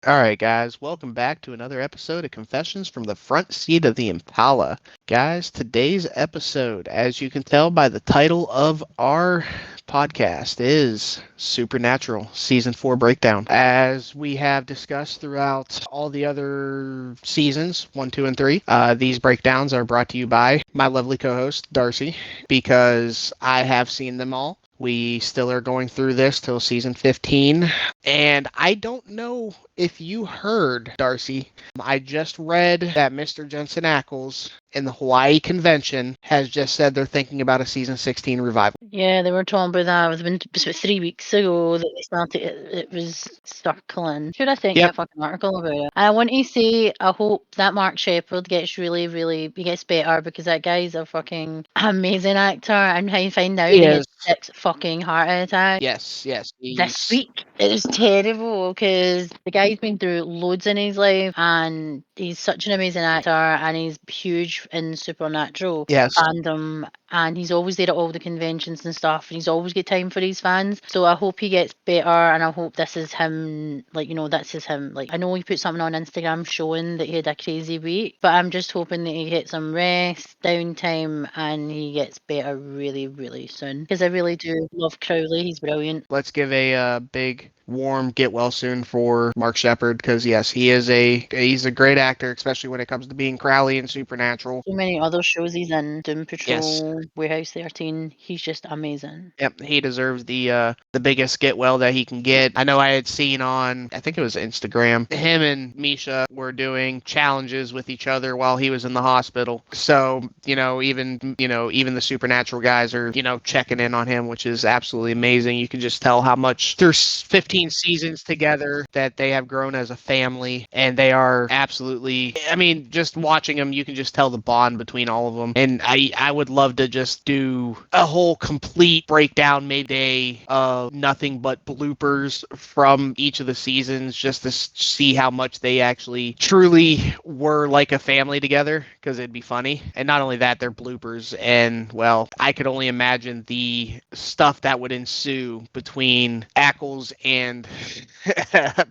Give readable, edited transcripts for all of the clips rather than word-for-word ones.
All right, guys, welcome back to another episode of Confessions from the Front Seat of the Impala. Guys, today's episode, as you can tell by the title of our podcast, is Supernatural Season 4 Breakdown. As we have discussed throughout all the other seasons, 1, 2, and 3, these breakdowns are brought to you by my lovely co-host, Darcy, because I have seen them all. We still are going through this till season 15. And I don't know if you heard, Darcy, I just read that Mr. Jensen Ackles in the Hawaii convention has just said they're thinking about a season 16 revival. Yeah, they were talking about that. It was about 3 weeks ago that they started. It was circling. Should I sent you a Yep. fucking article about it? And I want to say I hope that Mark Sheppard gets he gets better because that guy's a fucking amazing actor. And I find out He he had is. 6 fucking heart attacks Yes. this He's. week. It was terrible because the guy's been through loads in his life and he's such an amazing actor and he's huge in supernatural Yes. fandom and he's always there at all the conventions and stuff and he's always got time for his fans. So I hope he gets better and I hope this is him, this is him. Like, I know he put something on Instagram showing that he had a crazy week, but I'm just hoping that he gets some rest, downtime, and he gets better really, really soon. Because I really do love Crowley. He's brilliant. Let's give a big warm get well soon for Mark Sheppard, because yes, he's a great actor, especially when it comes to being Crowley in Supernatural. So many other shows he's in, Doom Yes. Patrol, Warehouse 13. He's just amazing. Yep, he deserves the biggest get well that he can get. I know I had seen on, I think it was Instagram, him and Misha were doing challenges with each other while he was in the hospital. So, even the Supernatural guys are, checking in on him, which is absolutely amazing. You can just tell how much through 15 seasons together that they have grown as a family, and they are absolutely, I mean, just watching them, you can just tell the bond between all of them. And I would love to just do a whole complete breakdown maybe of nothing but bloopers from each of the seasons, just to see how much they actually truly were like a family together, because it'd be funny. And not only that, they're bloopers, and well, I could only imagine the stuff that would ensue between Ackles and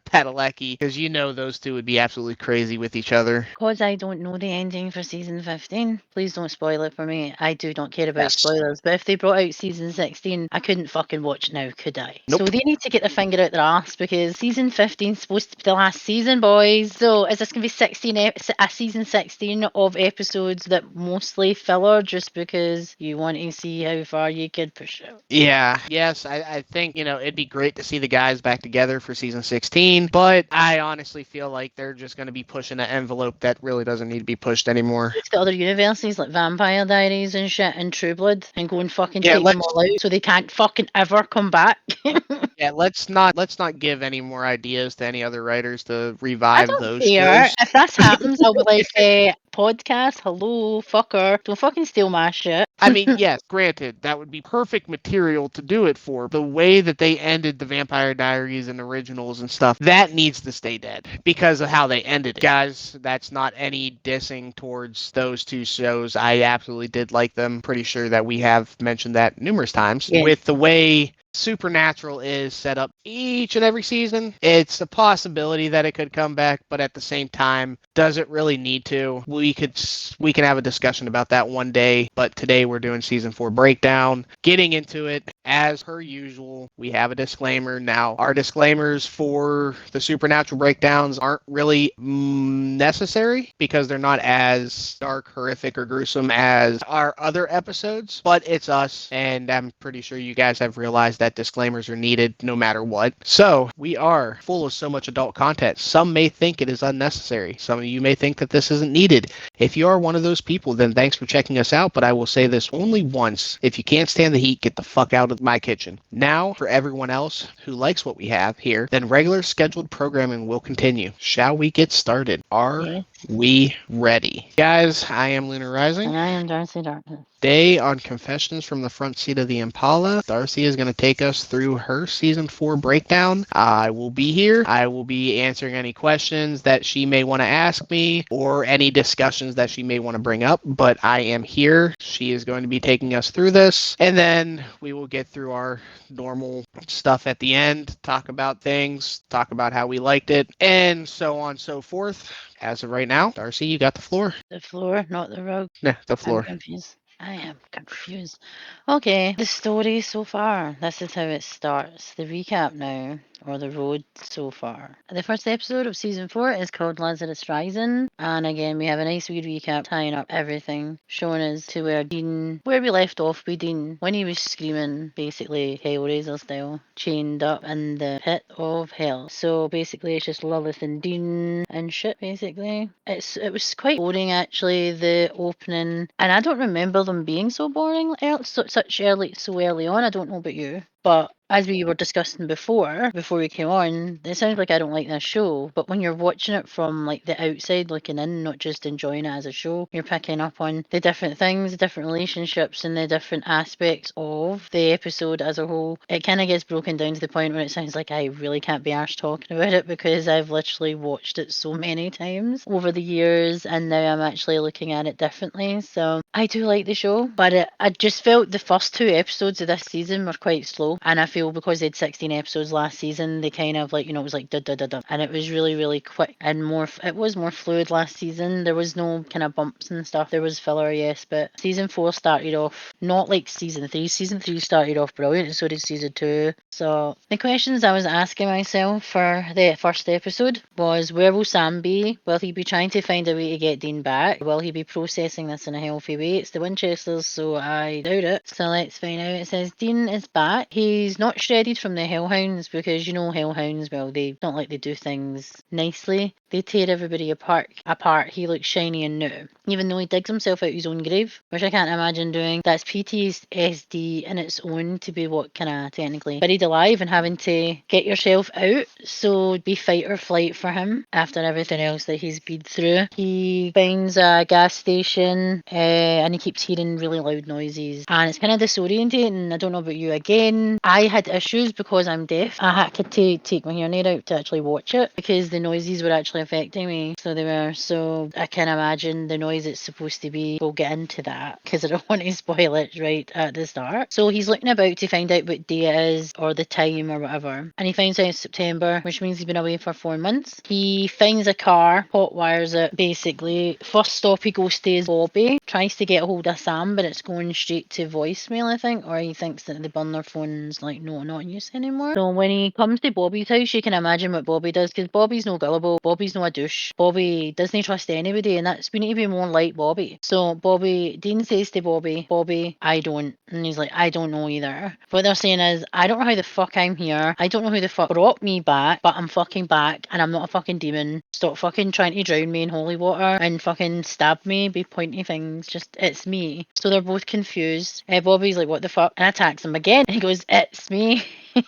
Padalecki, because those two would be absolutely crazy with each other. Because I don't know the ending for season 15, please don't spoil it for me. I do not care about spoilers, but if they brought out season 16, I couldn't fucking watch now, could I? Nope. So they need to get their finger out their arse because season 15 is supposed to be the last season, boys. So is this going to be a season 16 of episodes that mostly filler just because you want to see how far you could push it? Yeah, yes, I think, it'd be great to see the guys back together for season 16, but I honestly feel like they're just going to be pushing an envelope that really doesn't need to be pushed anymore. It's got other universes like Vampire Diaries and shit and True Blood and go and fucking Yeah, take them all out so they can't fucking ever come back. yeah, let's not give any more ideas to any other writers to I revive don't those care. shows. If this happens, I'll be like, podcast, hello, fucker. Don't fucking steal my shit. I mean, yes, granted, that would be perfect material to do it for. The way that they ended the Vampire Diaries and originals and stuff, that needs to stay dead because of how they ended it. Guys, that's not any dissing towards those two shows. I absolutely did like them. Pretty sure that we have mentioned that numerous times. Yes. With the way Supernatural is set up each and every season, it's a possibility that it could come back, but at the same time, does it really need to? We can have a discussion about that one day, but today we're doing season 4 breakdown. Getting into it, as per usual, we have a disclaimer. Now, our disclaimers for the Supernatural breakdowns aren't really necessary because they're not as dark, horrific, or gruesome as our other episodes, but it's us, and I'm pretty sure you guys have realized that disclaimers are needed no matter what. So, we are full of so much adult content. Some may think it is unnecessary. Some of you may think that this isn't needed. If you are one of those people, then thanks for checking us out, but I will say this only once. If you can't stand the heat, get the fuck out of my kitchen. Now, for everyone else who likes what we have here, then regular scheduled programming will continue. Shall we get started? Our We ready. Guys, I am Lunar Rising. And I am Darcy Darkness. Today on Confessions from the Front Seat of the Impala, Darcy is going to take us through her Season 4 breakdown. I will be here. I will be answering any questions that she may want to ask me or any discussions that she may want to bring up, but I am here. She is going to be taking us through this, and then we will get through our normal stuff at the end, talk about things, talk about how we liked it, and so on and so forth. As of right now, Darcy, you got the floor. The floor, not the rug. Nah, the I'm floor. confused. I am confused. Okay, the story so far. This is how it starts. The recap now, or the road so far. The first episode of season 4 is called Lazurus Rising, and again we have a nice wee recap tying up everything, showing us to where we left off with Dean when he was screaming, basically Hellraiser style, chained up in the pit of hell. So basically it's just Lilith and Dean and shit. Basically, it was quite boring actually. The opening, and I don't remember them being so boring so early on. I don't know about you, but as we were discussing before we came on, it sounds like I don't like this show, but when you're watching it from like the outside looking in, not just enjoying it as a show, you're picking up on the different things, the different relationships, and the different aspects of the episode as a whole. It kind of gets broken down to the point where it sounds like I really can't be arsed talking about it because I've literally watched it so many times over the years, and now I'm actually looking at it differently. So I do like the show, but I just felt the first 2 episodes of this season were quite slow, and I feel because they had 16 episodes last season, they kind of like, it was like da da da da, and it was really really quick and it was more fluid last season. There was no kind of bumps and stuff. There was filler, yes, but season 4 started off not like season 3. Season 3 started off brilliant, and so did season 2. So the questions I was asking myself for the first episode was, where will Sam be? Will he be trying to find a way to get Dean back? Will he be processing this in a healthy way? It's the Winchesters, so I doubt it. So let's find out. It says Dean is back. He's not shredded from the Hellhounds because Hellhounds, well, they don't like to do things nicely. They tear everybody apart. He looks shiny and new, even though he digs himself out his own grave, which I can't imagine doing. That's PTSD in its own, to be what kind of technically buried alive and having to get yourself out. So it'd be fight or flight for him after everything else that he's been through. He finds a gas station and he keeps hearing really loud noises, and it's kind of disorientating. I don't know about you. Again, I had issues because I'm deaf. I had to take my hearing aid out to actually watch it because the noises were actually affecting me. So they were. So I can imagine the noise it's supposed to be. We'll get into that because I don't want to spoil it right at the start. So he's looking about to find out what day it is or the time or whatever, and he finds out it's September, which means he's been away for 4 months. He finds a car, hot wires it. Basically, first stop he goes to is Bobby. Tries to get a hold of Sam, but it's going straight to voicemail, I think, or he thinks that the burner phone's like not in use anymore. So when he comes to Bobby's house, you can imagine what Bobby does, because Bobby's no gullible. Bobby's no a douche. Bobby doesn't trust anybody, and we need to be more like Bobby. So Dean says to Bobby, I don't. And he's like, I don't know either. What they're saying is, I don't know how the fuck I'm here. I don't know who the fuck brought me back, but I'm fucking back, and I'm not a fucking demon. Stop fucking trying to drown me in holy water and fucking stab me, be pointy things. Just, it's me. So they're both confused. Bobby's like, what the fuck? And attacks him again. And he goes, it's me.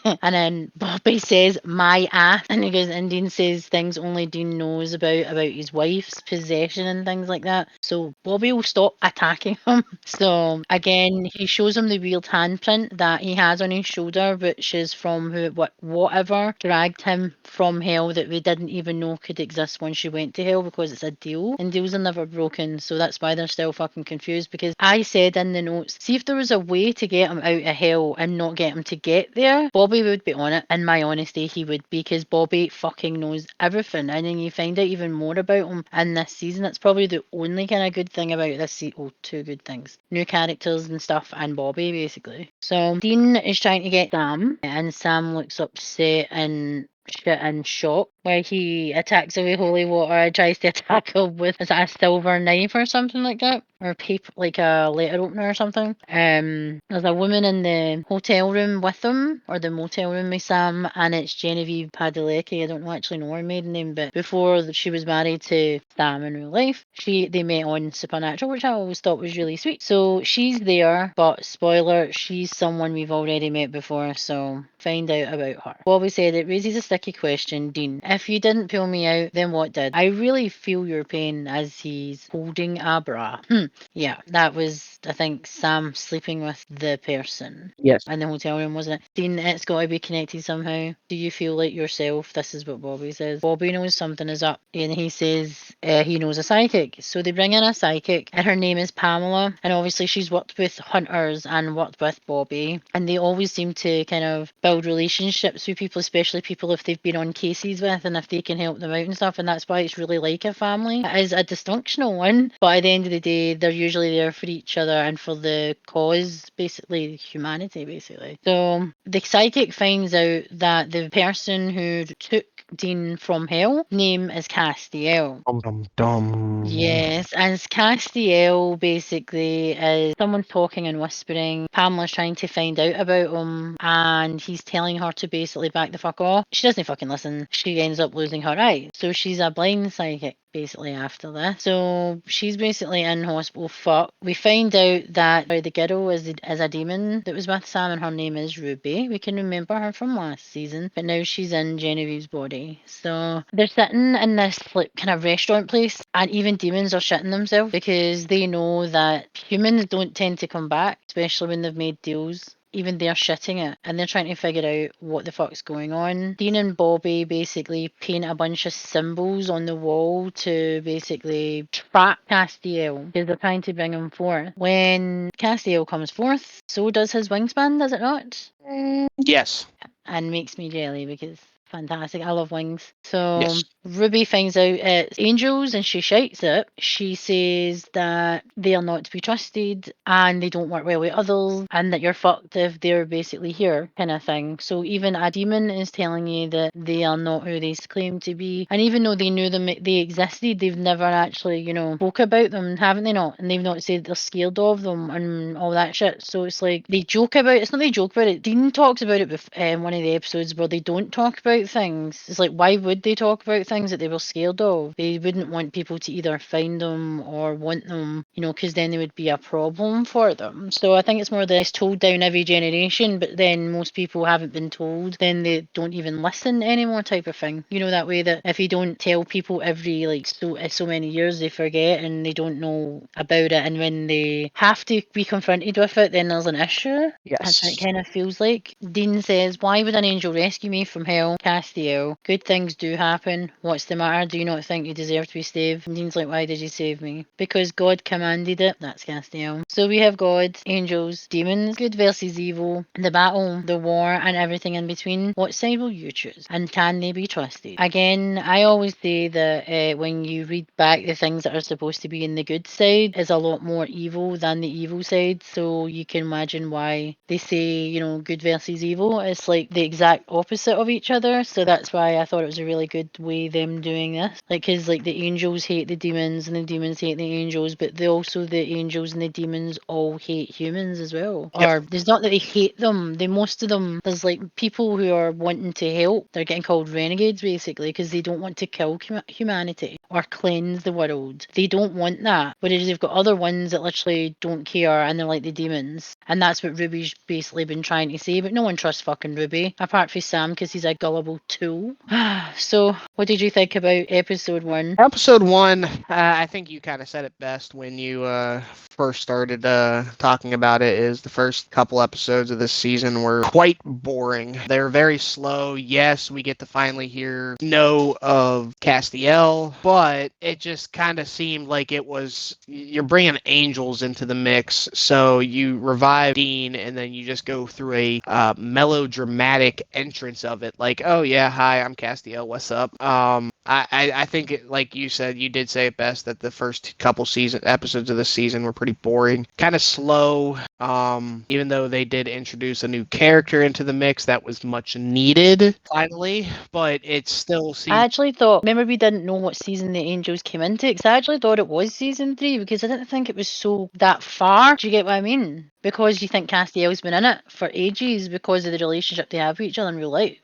And then Bobby says, my ass. And he goes, and Dean says things only Dean knows about his wife's possession and things like that. So Bobby will stop attacking him. So again, he shows him the weird handprint that he has on his shoulder, which is from whatever dragged him from hell that we didn't even know could exist when she went to hell, because it's a deal. And deals are never broken. So that's why they're still fucking confused, because I said in the notes, see if there was a way to get him out of hell and not get him to get there, Bobby would be on it. In my honesty, he would, because Bobby fucking knows everything, and then you find out even more about him in this season. That's probably the only kind of good thing about this season. Oh, 2 good things: new characters and stuff, and Bobby basically. So Dean is trying to get Sam, and Sam looks upset and shit in shock, where he attacks away holy water, tries to attack him with, is that a silver knife or something like that? or paper, like a letter opener or something. There's a woman in the hotel room with him, or the motel room with Sam, and it's Genevieve Padalecki. I don't actually know her maiden name, but before she was married to Sam in real life, they met on Supernatural, which I always thought was really sweet. So she's there, but spoiler, she's someone we've already met before, so find out about her. Bobby said it raises a sticky question, Dean. If you didn't pull me out, then what did? I really feel your pain as he's holding a bra. Yeah, that was, I think, Sam sleeping with the person. Yes. In the hotel room, wasn't it? Dean, it's got to be connected somehow. Do you feel like yourself? This is what Bobby says. Bobby knows something is up, and he says he knows a psychic. So they bring in a psychic, and her name is Pamela, and obviously she's worked with hunters and worked with Bobby, and they always seem to kind of build relationships with people, especially people if they've been on cases with, and if they can help them out and stuff, and that's why it's really like a family. It is a dysfunctional one, but at the end of the day, they're usually there for each other and for the cause, basically humanity, basically. So the psychic finds out that the person who took Dean from hell name is Castiel. Dum dum dum. Yes, and Castiel basically is someone talking and whispering. Pamela's trying to find out about him, and he's telling her to basically back the fuck off. She doesn't fucking listen. She ends up losing her eye. So she's a blind psychic basically after this. So she's basically in hospital. Fuck. We find out that the girl is a demon that was with Sam, and her name is Ruby. We can remember her from last season, but now she's in Genevieve's body. So they're sitting in this like kind of restaurant place, and even demons are shitting themselves because they know that humans don't tend to come back, especially when they've made deals. Even they're shitting it, and they're trying to figure out what the fuck's going on. Dean and Bobby basically paint a bunch of symbols on the wall to basically trap Castiel because they're trying to bring him forth. When Castiel comes forth, so does his wingspan, does it not? Yes. And makes me jelly because fantastic. I love wings. So Yes. Ruby finds out it's angels and she shouts it. She says that they are not to be trusted and they don't work well with others and that you're fucked if they're basically here, kind of thing. So even a demon is telling you that they are not who they claim to be. And even though they knew them, they existed, they've never actually, spoke about them, haven't they not? And they've not said they're scared of them and all that shit. So it's like they joke about it. It's not they joke about it. Dean talks about it in one of the episodes where they don't talk about things. It's like, why would they talk about things that they were scared of? They wouldn't want people to either find them or want them, because then they would be a problem for them. So I think it's more that it's told down every generation, but then most people haven't been told, then they don't even listen anymore type of thing. That way that if you don't tell people every so many years, they forget and they don't know about it, and when they have to be confronted with it, then there's an issue. That's what it Yes. kind of feels like. Dean says, why would an angel rescue me from hell? Castiel, good things do happen. What's the matter? Do you not think you deserve to be saved? And Dean's like, why did you save me? Because God commanded it. That's Castiel. So we have God, angels, demons, good versus evil, the battle, the war, and everything in between. What side will you choose? And can they be trusted? Again, I always say that when you read back, the things that are supposed to be in the good side is a lot more evil than the evil side. So you can imagine why they say, good versus evil. It's like the exact opposite of each other. So that's why I thought it was a really good way them doing this. Because the angels hate the demons and the demons hate the angels, but the angels and the demons all hate humans as well. Yep. Or there's not that they hate them. Most of them, there's people who are wanting to help. They're getting called renegades basically because they don't want to kill humanity or cleanse the world. They don't want that. Whereas you've got other ones that literally don't care and they're like the demons. And that's what Ruby's basically been trying to say, but no one trusts fucking Ruby, apart from Sam because he's a gullible tool. So, what did you think about episode 1? Episode 1, I think you kind of said it best when you first started talking about it, is the first couple episodes of this season were quite boring. They're very slow. Yes, we get to finally know of Castiel, but it just kind of seemed like you're bringing angels into the mix, so you revive Dean and then you just go through a melodramatic entrance of it, like, Oh yeah, hi, I'm Castiel. What's up? I think like you said, you did say it best that the first couple episodes of the season were pretty boring, kind of slow. Even though they did introduce a new character into the mix that was much needed finally, but it still I seems. actually thought, remember we didn't know what season the Angels came into, because I actually thought it was season 3, because I didn't think it was so that far. Do you get what I mean? Because you think Castiel's been in it for ages because of the relationship they have with each other in real life.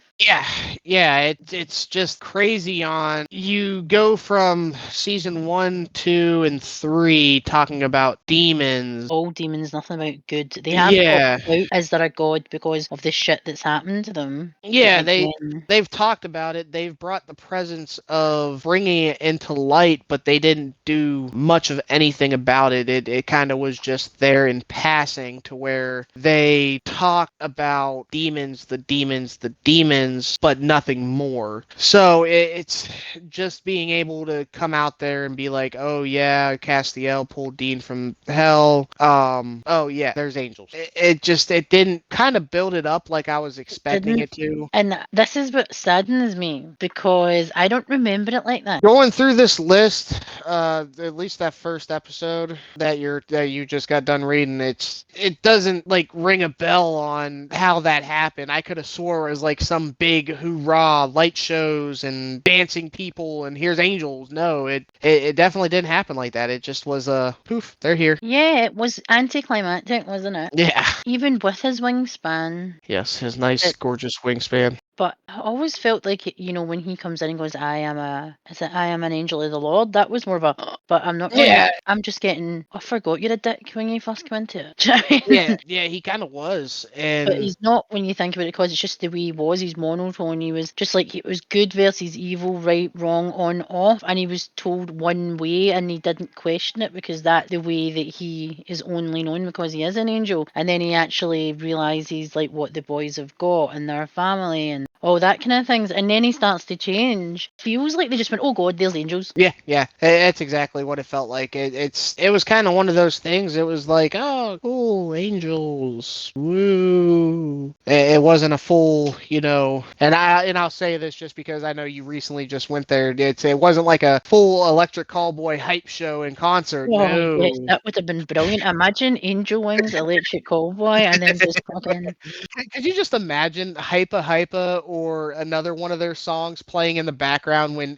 Yeah, it's just crazy on you go from season 1, 2, and 3 talking about demons. All demons, nothing about good. They have Yeah. talked about, is there a god because of the shit that's happened to them? Yeah, But again, they've talked about it. They've brought the presence of bringing it into light, but they didn't do much of anything about it. It kind of was just there in passing to where they talk about the demons, but nothing more. So it's just being able to come out there and be like, oh yeah, Castiel pulled Dean from hell. Oh yeah, there's angels. It didn't kind of build it up like I was expecting it to. and this is what saddens me, because I don't remember it like that. Going through this list, at least that first episode that you just got done reading, it doesn't like ring a bell on how that happened. I could have swore it was like some big hoorah, light shows and dancing people and here's angels. No, it definitely didn't happen like that. It just was poof, they're here. Yeah, it was anticlimactic, wasn't it? Yeah. Even with his wingspan. Yes, his nice, gorgeous wingspan. But I always felt like, when he comes in and goes, I am an angel of the Lord, that was more of a, but I'm not going, Yeah. I'm just getting, I forgot you're a dick when you first come into it. Do you know what I mean? Yeah, he kind of was, But and he's not when you think about it, because it's just the way he was. He's monotone. He was just like, it was good versus evil, right, wrong, on, off. And he was told one way and he didn't question it, because that's the way that he is only known because he is an angel. And then he actually realizes like what the boys have got and their family and all that kind of things. And then he starts to change. Feels like they just went, oh God, there's angels. yeah, that's exactly what it felt like. It was kind of one of those things. It was like, oh, cool, angels, woo. It wasn't a full, and I'll say this just because I know you recently just went there. It wasn't like a full Electric Callboy hype show and concert. Oh yes, No. that would have been brilliant. Imagine Angel Wings, Electric Callboy, and then just fucking. Could you just imagine Hypa Hypa or another one of their songs playing in the background when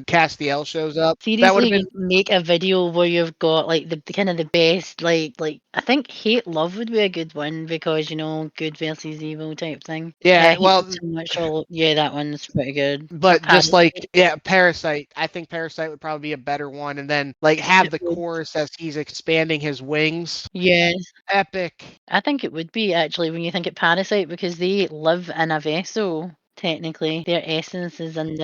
Castiel shows up? That would have Seriously, been. make a video where you've got like the kind of the best, like I think Hate Love would be a good one, because good versus evil type thing. Yeah, Hate well, Love so much. Yeah, that one's pretty good. Or but just Parasite. like, yeah, Parasite. I think Parasite would probably be a better one, and then like have It the would. chorus as he's expanding his wings. Yes, Epic. I think it would be actually when you think of Parasite, because they live in a vessel. Technically, their essence is in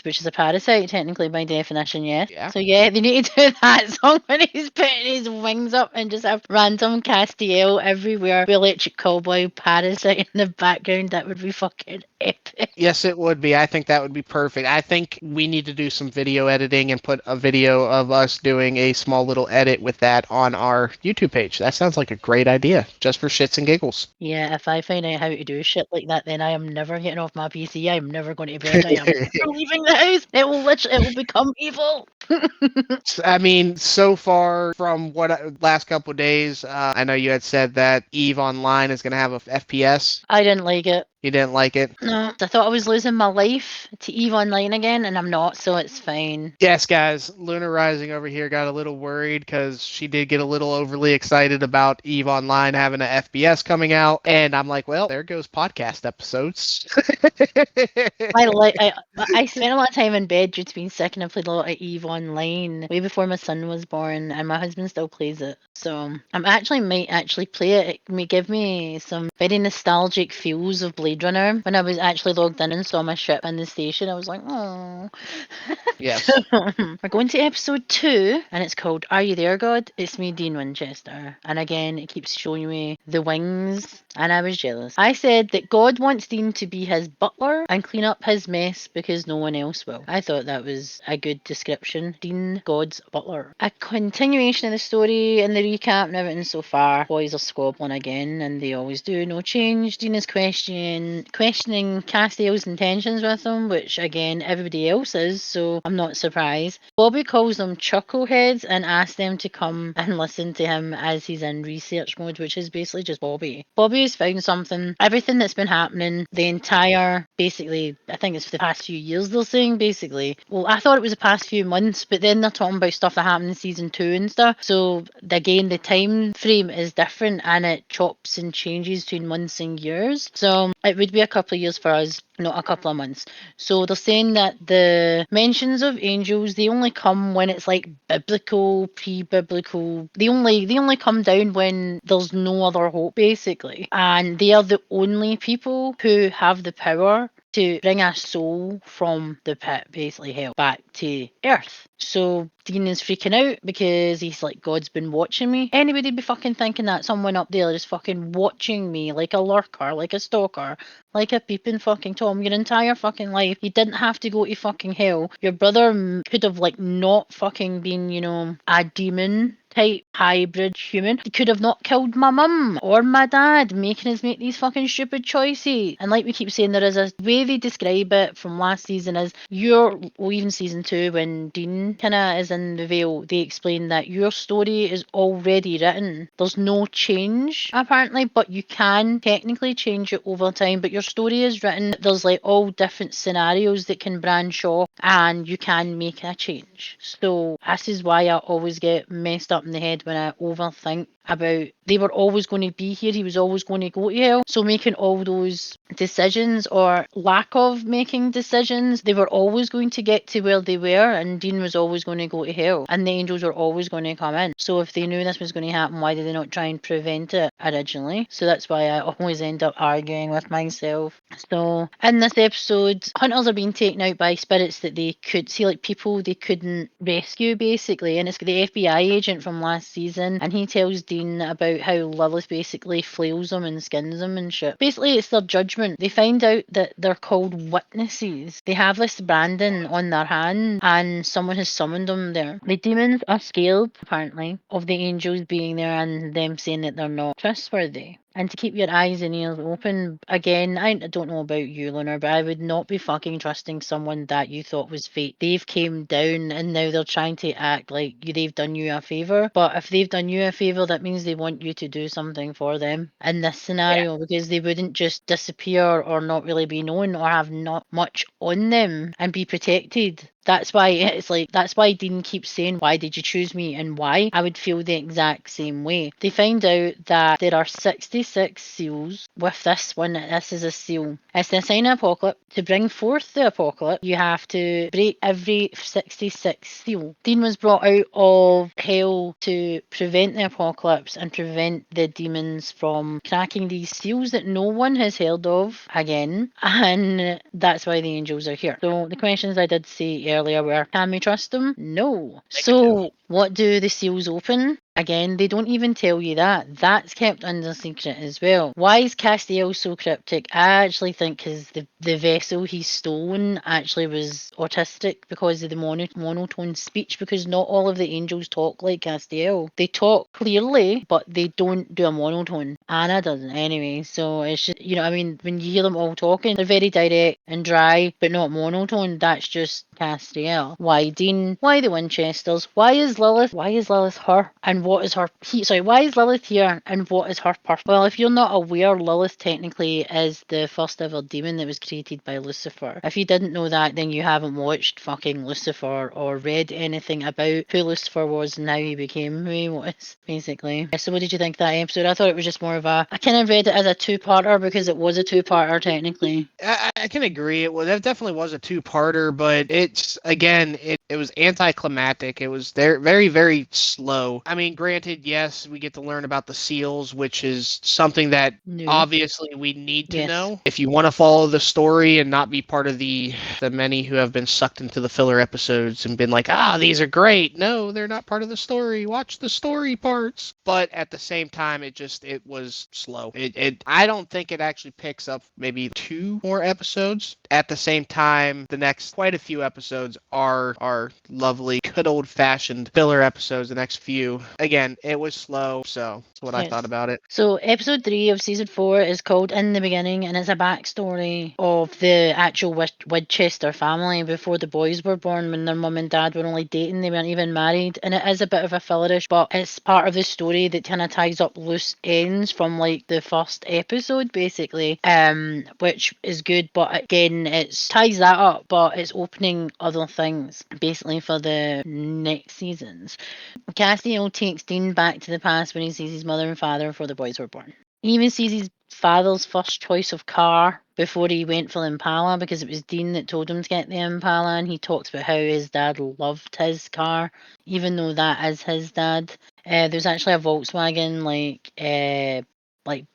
which is a parasite, technically by definition, yes. Yeah. So yeah, they need to do that song when he's putting his wings up and just have random Castiel everywhere with Electric Cowboy Parasite in the background. That would be fucking epic. Yes, it would be. I think that would be perfect. I think we need to do some video editing and put a video of us doing a small little edit with that on our YouTube page. That sounds like a great idea, just for shits and giggles. Yeah, if I find out how to do shit like that, then I am never getting off my PC. I'm never going to bed. I am never leaving the house. It will become evil. I mean, so far from last couple of days, I know you had said that Eve Online is going to have a FPS. I didn't like it. You didn't like it? No, I thought I was losing my life to EVE Online again, and I'm not, so it's fine. Yes, guys. Lunar Rising over here got a little worried because she did get a little overly excited about EVE Online having an FPS coming out, and I'm like, well, there goes podcast episodes. I spent a lot of time in bed due to being sick, and I played a lot of EVE Online way before my son was born, and my husband still plays it. So might actually play it. It may give me some very nostalgic feels of Blade Runner. When I was actually logged in and saw my ship in the station, I was like, oh. Yes. We're going to episode 2, and it's called Are You There, God? It's me, Dean Winchester. And again, it keeps showing me the wings, and I was jealous. I said that God wants Dean to be his butler and clean up his mess because no one else will. I thought that was a good description. Dean, God's butler. A continuation of the story and the recap and everything so far. Boys are squabbling again, and they always do. No change. Dean is questioning then questioning Castiel's intentions with him, which again everybody else is, so I'm not surprised. Bobby calls them chuckleheads and asks them to come and listen to him as he's in research mode, which is basically just Bobby. Bobby has found something. Everything that's been happening, the entire, basically, I think it's for the past few years they're saying, basically. Well, I thought it was the past few months, but then they're talking about stuff that happened in season 2 and stuff. So again, the time frame is different and it chops and changes between months and years. So it would be a couple of years for us, not a couple of months. So they're saying that the mentions of angels, they only come when it's like biblical, pre-biblical. They only come down when there's no other hope, basically. And they are the only people who have the power to bring a soul from the pit, basically hell, back to Earth. So Dean is freaking out because he's like, God's been watching me. Anybody be fucking thinking that someone up there is fucking watching me like a lurker, like a stalker, like a peeping fucking Tom your entire fucking life. You didn't have to go to fucking hell. Your brother could have like not fucking been, you know, a demon type hybrid human. He could have not killed my mum or my dad, making us make these fucking stupid choices. And like we keep saying, there is a way they describe it from last season is even season 2 when Dean kinda is in the veil, they explain that your story is already written. There's no change apparently, but you can technically change it over time, but your story is written. There's like all different scenarios that can branch off and you can make a change. So this is why I always get messed up in the head when I overthink about they were always going to be here, he was always going to go to hell. So making all those decisions or lack of making decisions, they were always going to get to where they were, and Dean was always going to go to hell and the angels were always going to come in. So if they knew this was going to happen, why did they not try and prevent it originally? So that's why I always end up arguing with myself. So in this episode, hunters are being taken out by spirits that they could see, like people they couldn't rescue basically, and it's the FBI agent from last season, and he tells Dean about how Lilith basically flails them and skins them and shit. Basically it's their judgment. They find out that they're called witnesses. They have this branding on their hand and someone has summoned them there. The demons are scared apparently of the angels being there and them saying that they're not trustworthy. And to keep your eyes and ears open, again, I don't know about you, Lunar, but I would not be fucking trusting someone that you thought was fake. They've came down and now they're trying to act like they've done you a favour. But if they've done you a favour, that means they want you to do something for them in this scenario, because they wouldn't just disappear or not really be known or have not much on them and be protected. That's why it's like, that's why Dean keeps saying, why did you choose me and why? I would feel the exact same way. They find out that there are 66 seals. With this one, this is a seal. It's the sign of apocalypse. To bring forth the apocalypse, you have to break every 66 seal. Dean was brought out of hell to prevent the apocalypse and prevent the demons from cracking these seals that no one has heard of again. And that's why the angels are here. So the questions I did say earlier were, can we trust them? No. So what do the seals open? Again, they don't even tell you that. That's kept under secret as well. Why is Castiel so cryptic? I actually think because the vessel he's stolen actually was autistic because of the monotone speech, because not all of the angels talk like Castiel. They talk clearly, but they don't do a monotone. Anna doesn't anyway, so it's just, you know, I mean, when you hear them all talking, they're very direct and dry, but not monotone. That's just Castiel. Why Dean? Why the Winchesters? Why is Lilith? Why is Lilith her? And what is her... why is Lilith here and what is her purpose? Well, if you're not aware, Lilith technically is the first ever demon that was created by Lucifer. If you didn't know that, then you haven't watched fucking Lucifer or read anything about who Lucifer was and how he became who he was, basically. So what did you think of that episode? I thought it was just more of a... I kind of read it as a two-parter because it was a two-parter technically. I can agree. That definitely was a two-parter, but it's, again, it was anticlimactic. It was very, very slow. I mean, granted, yes, we get to learn about the seals, which is something that obviously we need to know if you want to follow the story and not be part of the many who have been sucked into the filler episodes and been like, these are great. No, they're not part of the story. Watch the story parts. But at the same time, it was slow. I don't think it actually picks up maybe 2 more episodes. At the same time, the next quite a few episodes are lovely, good old-fashioned filler episodes. The next few, again, it was slow, so that's what I Yes. thought about it. So episode 3 of season 4 is called In the Beginning, and it's a backstory of the actual Winchester family before the boys were born, when their mum and dad were only dating, they weren't even married. And it is a bit of a fillerish, but it's part of the story that kind of ties up loose ends from like the first episode, basically, which is good. But again, it ties that up, but it's opening other things basically for the next seasons. Castiel takes Dean back to the past when he sees his mother and father before the boys were born. He even sees his father's first choice of car before he went for the Impala, because it was Dean that told him to get the Impala, and he talks about how his dad loved his car, even though that is his dad. There's actually a Volkswagen like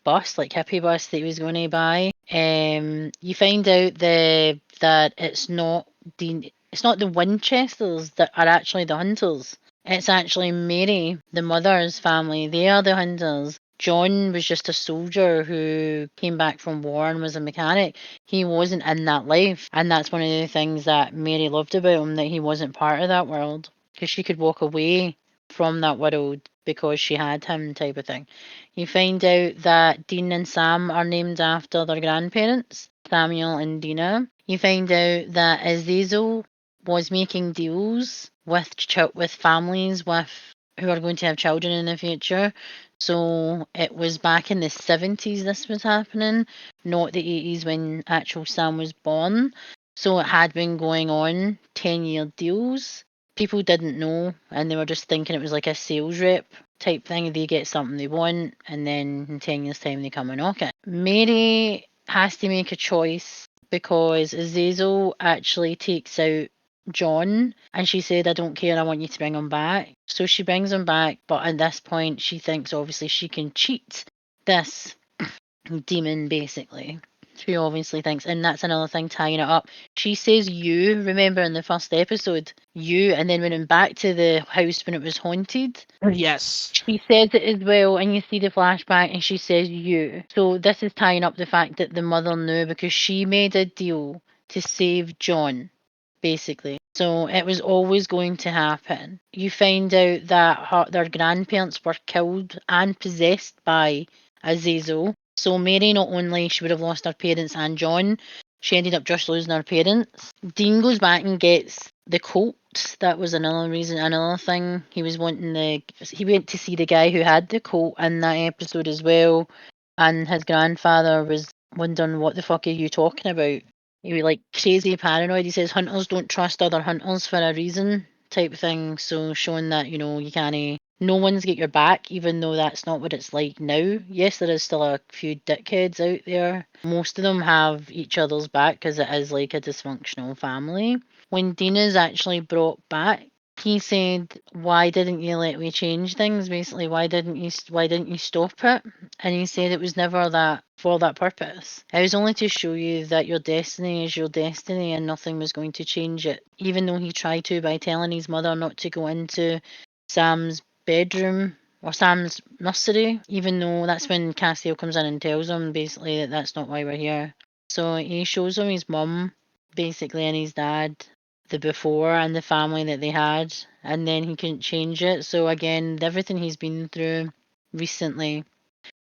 bus, like hippie bus that he was going to buy. You find out that it's not Dean, it's not the Winchesters that are actually the hunters. It's actually Mary, the mother's family. They are the hunters. John was just a soldier who came back from war and was a mechanic. He wasn't in that life. And that's one of the things that Mary loved about him, that he wasn't part of that world. Because she could walk away from that world because she had him, type of thing. You find out that Dean and Sam are named after their grandparents, Samuel and Dina. You find out that Azazel was making deals with families who are going to have children in the future. So it was back in the 70s this was happening, not the 80s when actual Sam was born. So it had been going on 10-year deals. People didn't know, and they were just thinking it was like a sales rep type thing. They get something they want, and then in 10 years' time they come and knock it. Mary has to make a choice because Azazel actually takes out John, and she said, I don't care, I want you to bring him back. So she brings him back, but at this point she thinks obviously she can cheat this demon, basically. She obviously thinks, and that's another thing tying it up. She says you, remember in the first episode, you, and then went back to the house when it was haunted. Yes. She says it as well, and you see the flashback, and she says you. So this is tying up the fact that the mother knew because she made a deal to save John, basically. So it was always going to happen. You find out that their grandparents were killed and possessed by Azazel. So Mary, not only she would have lost her parents and John, she ended up just losing her parents. Dean goes back and gets the coat. That was another reason, another thing. He went to see the guy who had the coat in that episode as well. And his grandfather was wondering, what the fuck are you talking about? He was like crazy paranoid. He says hunters don't trust other hunters for a reason, type thing. So showing that, you can't, no one's got your back, even though that's not what it's like now. Yes, there is still a few dickheads out there. Most of them have each other's back because it is like a dysfunctional family. When Dean is actually brought back, he said, why didn't you let me change things? Basically, why didn't you stop it? And he said it was never that for that purpose. It was only to show you that your destiny is your destiny and nothing was going to change it. Even though he tried to by telling his mother not to go into Sam's bedroom or Sam's nursery, even though that's when Castiel comes in and tells him basically that that's not why we're here. So he shows him his mum basically and his dad, the before and the family that they had, and then he couldn't change it. So again, everything he's been through recently,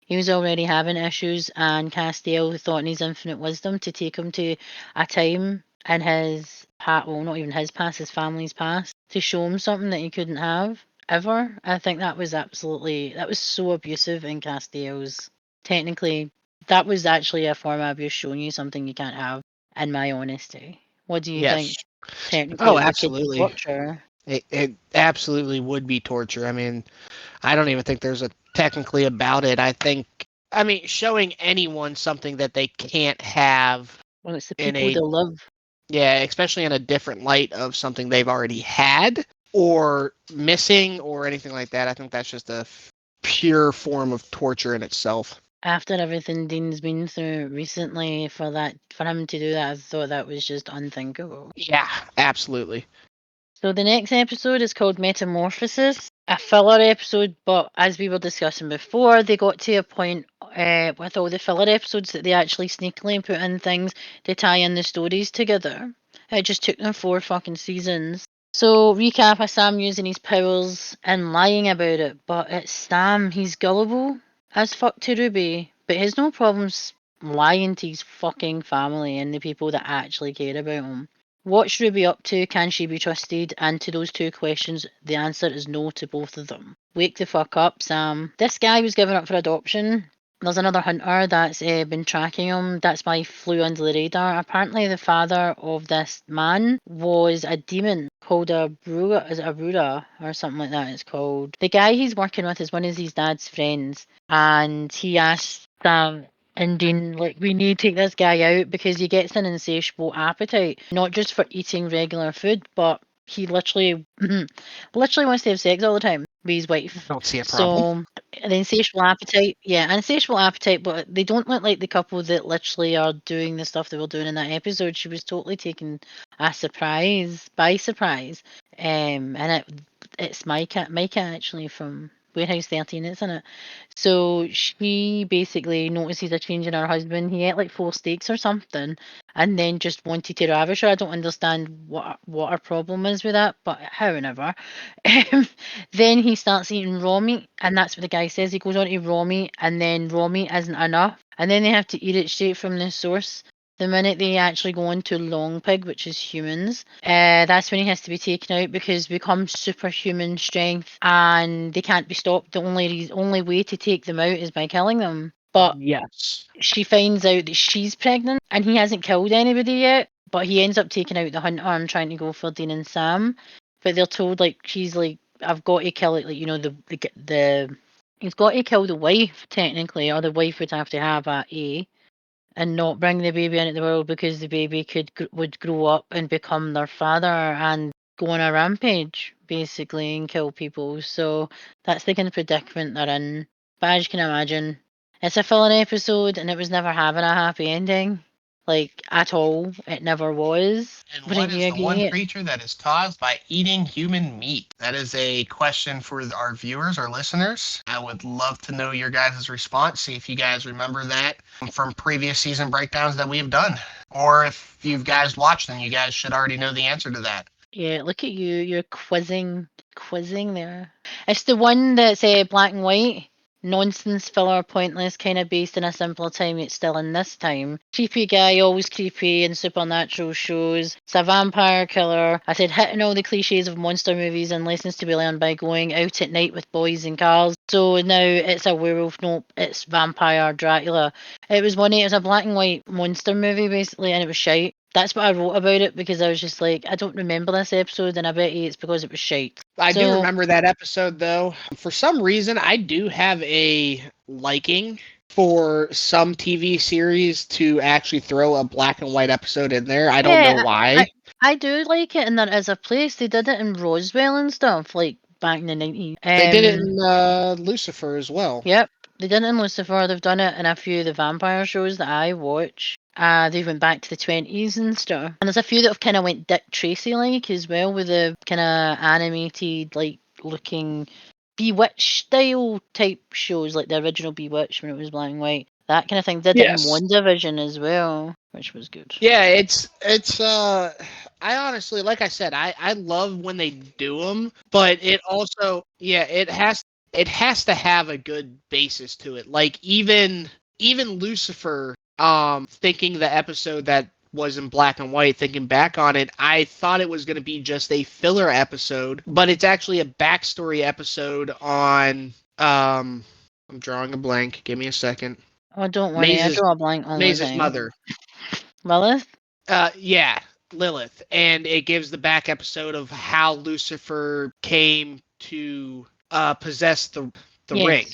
he was already having issues, and Castiel thought in his infinite wisdom to take him to a time in his past, well, not even his past, his family's past, to show him something that he couldn't have ever. I think that was so abusive in Castiel's. Technically, that was actually a form of abuse, showing you something you can't have, in my honesty. What do you think? Yes. Technically, Oh, it was akin to absolutely. torture. It absolutely would be torture. I mean, I don't even think there's a technically about it. Showing anyone something that they can't have Well, it's the in people they love. yeah, especially in a different light of something they've already had or missing or anything like that. I think that's just a pure form of torture in itself. After everything Dean's been through recently, for him to do that, I thought that was just unthinkable. Yeah, absolutely. So the next episode is called Metamorphosis, a filler episode, but as we were discussing before, they got to a point with all the filler episodes that they actually sneakily put in things to tie in the stories together. It just took them 4 fucking seasons. So, recap of Sam using his powers and lying about it, but it's Sam, he's gullible as fuck to Ruby, but he has no problems lying to his fucking family and the people that actually care about him. What's Ruby up to? Can she be trusted? And to those two questions, the answer is no to both of them. Wake the fuck up, Sam. This guy was given up for adoption. There's another hunter that's been tracking him. That's why he flew under the radar. Apparently, the father of this man was a demon called a Brura. Is it a Brura or something like that? It's called. The guy he's working with is one of his dad's friends, and he asked Sam and Dean, like, we need to take this guy out because he gets an insatiable appetite, not just for eating regular food, but he literally wants to have sex all the time with his wife. Don't see a problem. So the insatiable appetite, insatiable appetite, but they don't look like the couple that literally are doing the stuff they were doing in that episode. She was totally taken by surprise, and it's Micah actually from Warehouse 13, isn't it? So she basically notices a change in her husband. He ate like 4 steaks or something, and then just wanted to ravish her. I don't understand what her problem is with that, but however. Then he starts eating raw meat, and that's what the guy says. He goes on to raw meat, and then raw meat isn't enough, and then they have to eat it straight from the source. The minute they actually go on to long pig, which is humans, that's when he has to be taken out because becomes superhuman strength and they can't be stopped. The only way to take them out is by killing them. But Yes. she finds out that she's pregnant and he hasn't killed anybody yet, but he ends up taking out the hunter and trying to go for Dean and Sam. But they're told, like, she's like, I've got to kill it, like, you know, the he's got to kill the wife technically, or the wife would have to have a and not bring the baby into the world because the baby would grow up and become their father and go on a rampage basically and kill people. So that's the kind of predicament they're in. But as you can imagine, it's a filler episode and it was never having a happy ending. Like, at all. It never was. And Wouldn't what you is the one agree? creature that is caused by eating human meat? That is a question for our viewers, our listeners. I would love to know your guys' response. See if you guys remember that from previous season breakdowns that we have done. Or if you guys watched them, you guys should already know the answer to that. Yeah, look at you. You're quizzing there. It's the one that's black and white. Nonsense, filler, pointless, kind of based in a simpler time, yet still in this time. Creepy guy, always creepy in supernatural shows. It's a vampire killer. I said hitting all the cliches of monster movies and lessons to be learned by going out at night with boys and cars. So now it's a werewolf. Nope, it's vampire Dracula. It was a black and white monster movie basically, and it was shite. That's what I wrote about it because I was just like, I don't remember this episode, and I bet you it's because it was shite. I do So remember that episode, though. For some reason, I do have a liking for some TV series to actually throw a black and white episode in there. I don't know yeah, why. I do like it, and there is a place they did it in Roswell and stuff, like back in the 90s. They did it in Lucifer as well. Yep, they did it in Lucifer. They've done it in a few of the vampire shows that I watch. They went back to the 20s and stuff. And there's a few that have kind of went Dick Tracy like as well, with the kind of animated, like, looking Bewitched style type shows, like the original Bewitched when it was black and white. That kind of thing. Did it in Yes. WandaVision as well, which was good. Yeah, it's I honestly, like I said, I love when they do them, but it also, yeah, it has to have a good basis to it. Like even Lucifer, thinking the episode that was in black and white, thinking back on it, I thought it was going to be just a filler episode, but it's actually a backstory episode on I'm drawing a blank. Give me a second. Oh, don't worry, I draw a blank all the Maze's time. mother. Lilith? Yeah, Lilith, and it gives the back episode of how Lucifer came to possess the Yes. ring.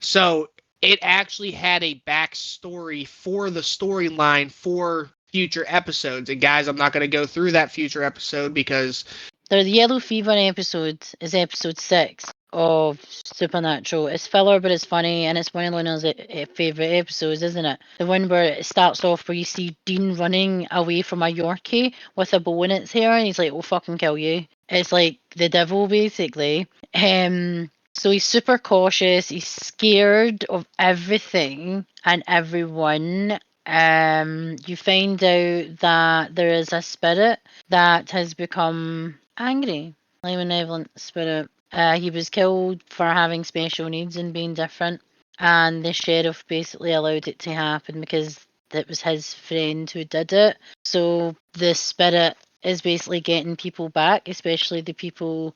So it actually had a backstory for the storyline for future episodes. And guys, I'm not going to go through that future episode because The Yellow Fever episode is episode 6 of Supernatural. It's filler, but it's funny, and it's one of Luna's favourite episodes, isn't it? The one where it starts off where you see Dean running away from a Yorkie with a bow in its hair, and he's like, "We'll fucking kill you." It's like the devil, basically. So he's super cautious. He's scared of everything and everyone. You find out that there is a spirit that has become angry. Like a benevolent spirit. He was killed for having special needs and being different. And the sheriff basically allowed it to happen because it was his friend who did it. So the spirit is basically getting people back, especially the people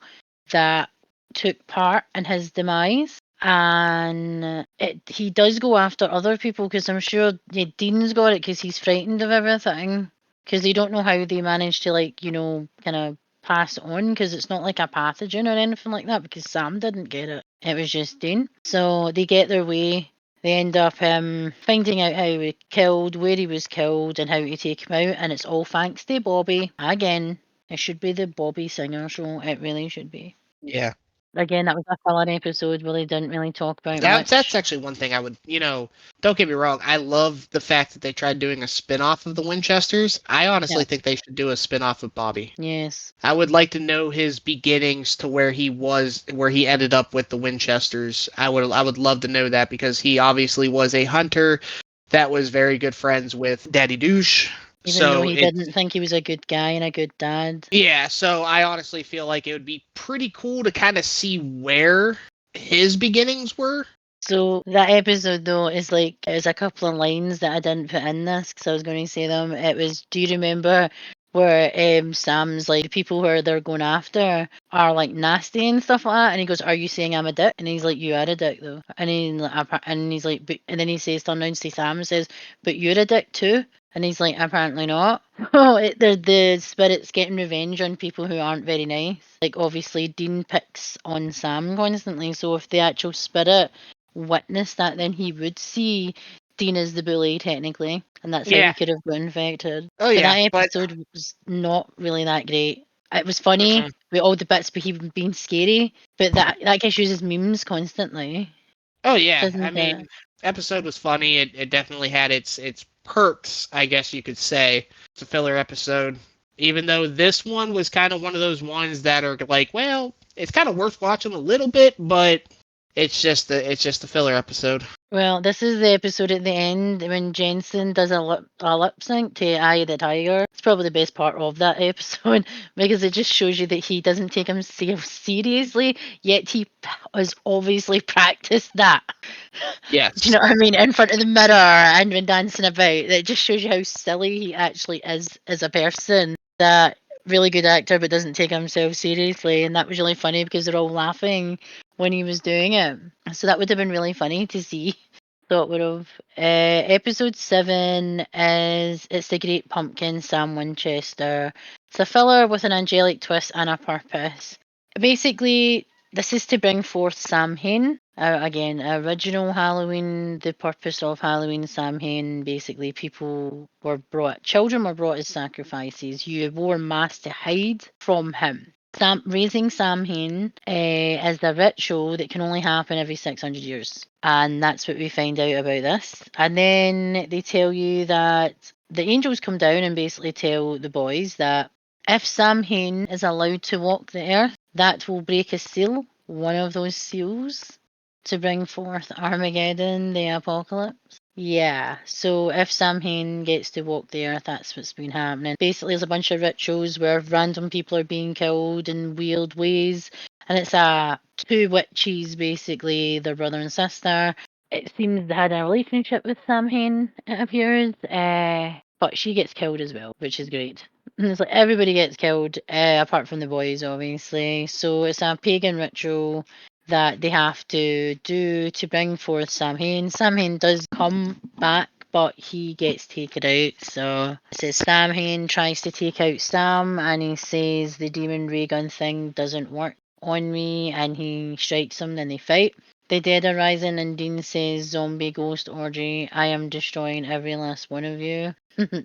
that took part in his demise. And he does go after other people because I'm sure Dean's got it because he's frightened of everything. Because they don't know how they managed to, like, kind of pass it on because it's not like a pathogen or anything like that because Sam didn't get it. It was just Dean. So they get their way. They end up finding out how he was killed, where he was killed, and how to take him out. And it's all thanks to Bobby. Again, it should be the Bobby Singer show. It really should be. Yeah. Again, that was a filler episode where they didn't really talk about That's much. actually one thing I would, don't get me wrong. I love the fact that they tried doing a spin-off of the Winchesters. I honestly think they should do a spin-off of Bobby. Yes. I would like to know his beginnings to where he ended up with the Winchesters. I would love to know that because he obviously was a hunter that was very good friends with Daddy Douche. Even though So he didn't think he was a good guy and a good dad. yeah, so I honestly feel like it would be pretty cool to kind of see where his beginnings were. So that episode though is like, there's a couple of lines that I didn't put in this because I was going to say them. It was, do you remember where Sam's like, the people who they're going after are like nasty and stuff like that, and he goes, "Are you saying I'm a dick?" And he's like, "You are a dick though." And he's like, but, and then he says, turn around to Sam and says, "But you're a dick too." And he's like, "Apparently not." Oh, they're the spirits getting revenge on people who aren't very nice. Like obviously Dean picks on Sam constantly, so if the actual spirit witnessed that, then he would see Dean as the bully technically, and that's how he could have got infected. Oh But yeah, that but episode was not really that great. It was funny with all the bits, but he being scary. But that gets used as memes constantly, oh yeah, I doesn't it? mean, episode was funny. It definitely had its perks, I guess you could say. It's a filler episode. Even though this one was kind of one of those ones that are like, well, it's kind of worth watching a little bit, but it's just a filler episode. Well, this is the episode at the end when Jensen does a lip sync to Eye of the Tiger. It's probably the best part of that episode because it just shows you that he doesn't take himself seriously, yet he has obviously practiced that. Yes. Do you know what I mean? In front of the mirror and when dancing about. It just shows you how silly he actually is as a person. That really good actor but doesn't take himself seriously, and that was really funny because they're all laughing when he was doing it. So that would have been really funny to see. Thought would have. Episode 7 is It's the Great Pumpkin, Sam Winchester. It's a filler with an angelic twist and a purpose. Basically, this is to bring forth Samhain. Again, original Halloween, the purpose of Halloween, Samhain, basically children were brought as sacrifices. You wore masks to hide from him. Raising Samhain is a ritual that can only happen every 600 years. And that's what we find out about this. And then they tell you that the angels come down and basically tell the boys that if Samhain is allowed to walk the earth, that will break a seal, one of those seals, to bring forth Armageddon, the apocalypse. Yeah, so if Samhain gets to walk the earth, that's what's been happening. Basically, there's a bunch of rituals where random people are being killed in weird ways, and it's two witches, basically, their brother and sister. It seems they had a relationship with Samhain, it appears, but she gets killed as well, which is great. And it's like everybody gets killed, apart from the boys, obviously. So it's a pagan ritual that they have to do to bring forth Samhain. Samhain does come back, but he gets taken out. So it says Samhain tries to take out Sam, and he says the demon ray gun thing doesn't work on me, and he strikes him, then they fight. The dead are rising, and Dean says, "Zombie ghost orgy, I am destroying every last one of you."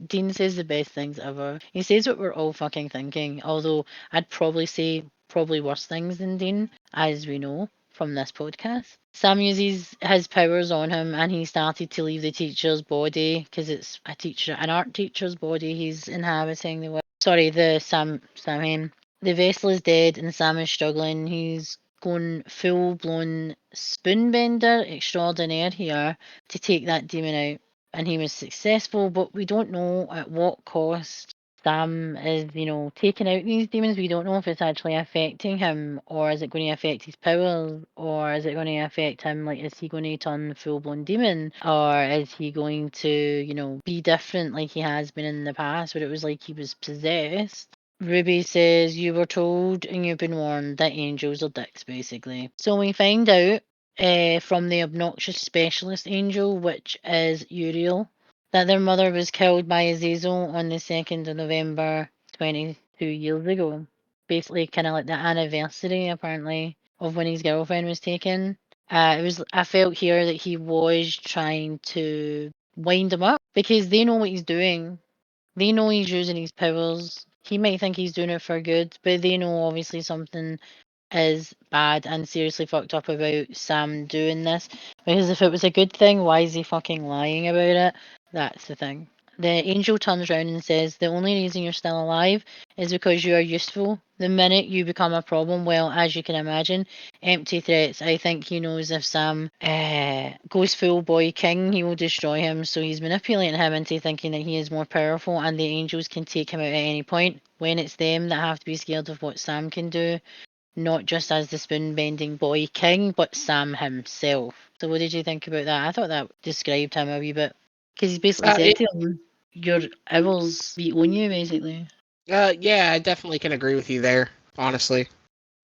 Dean says the best things ever. He says what we're all fucking thinking, although I'd probably say probably worse things than Dean, as we know from this podcast. Sam uses his powers on him, and he started to leave the teacher's body because it's an art teacher's body he's inhabiting. The Samhain. The vessel is dead, and Sam is struggling. He's going full blown spoonbender extraordinaire here to take that demon out. And he was successful, but we don't know at what cost. Sam is, taking out these demons. We don't know if it's actually affecting him, or is it going to affect his powers, or is it going to affect him? Like, is he going to turn full-blown demon, or is he going to, be different like he has been in the past, where it was like he was possessed? Ruby says, you were told and you've been warned that angels are dicks, basically. So we find out from the obnoxious specialist angel, which is Uriel, that their mother was killed by Azazel on the 2nd of November 22 years ago. Basically, kind of like the anniversary, apparently, of when his girlfriend was taken. I felt here that he was trying to wind him up because they know what he's doing. They know he's using his powers. He might think he's doing it for good, but they know obviously something is bad and seriously fucked up about Sam doing this. Because if it was a good thing, why is he fucking lying about it? That's the thing. The angel turns around and says, the only reason you're still alive is because you are useful. The minute you become a problem, well, as you can imagine, empty threats. I think he knows if Sam goes full boy king, he will destroy him. So he's manipulating him into thinking that he is more powerful and the angels can take him out at any point. When it's them that have to be scared of what Sam can do, not just as the spoon-bending boy king, but Sam himself. So what did you think about that? I thought that described him a wee bit. Because he basically said to him, your owls, we own you, basically. Yeah, I definitely can agree with you there, honestly.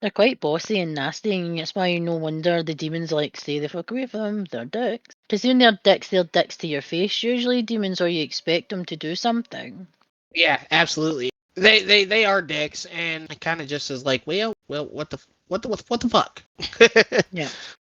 They're quite bossy and nasty, and that's why no wonder the demons like stay the fuck away from them. They're dicks. Because when they're dicks to your face, usually demons, or you expect them to do something. Yeah, absolutely. They are dicks, and it kind of just is like, well, what the fuck? Yeah.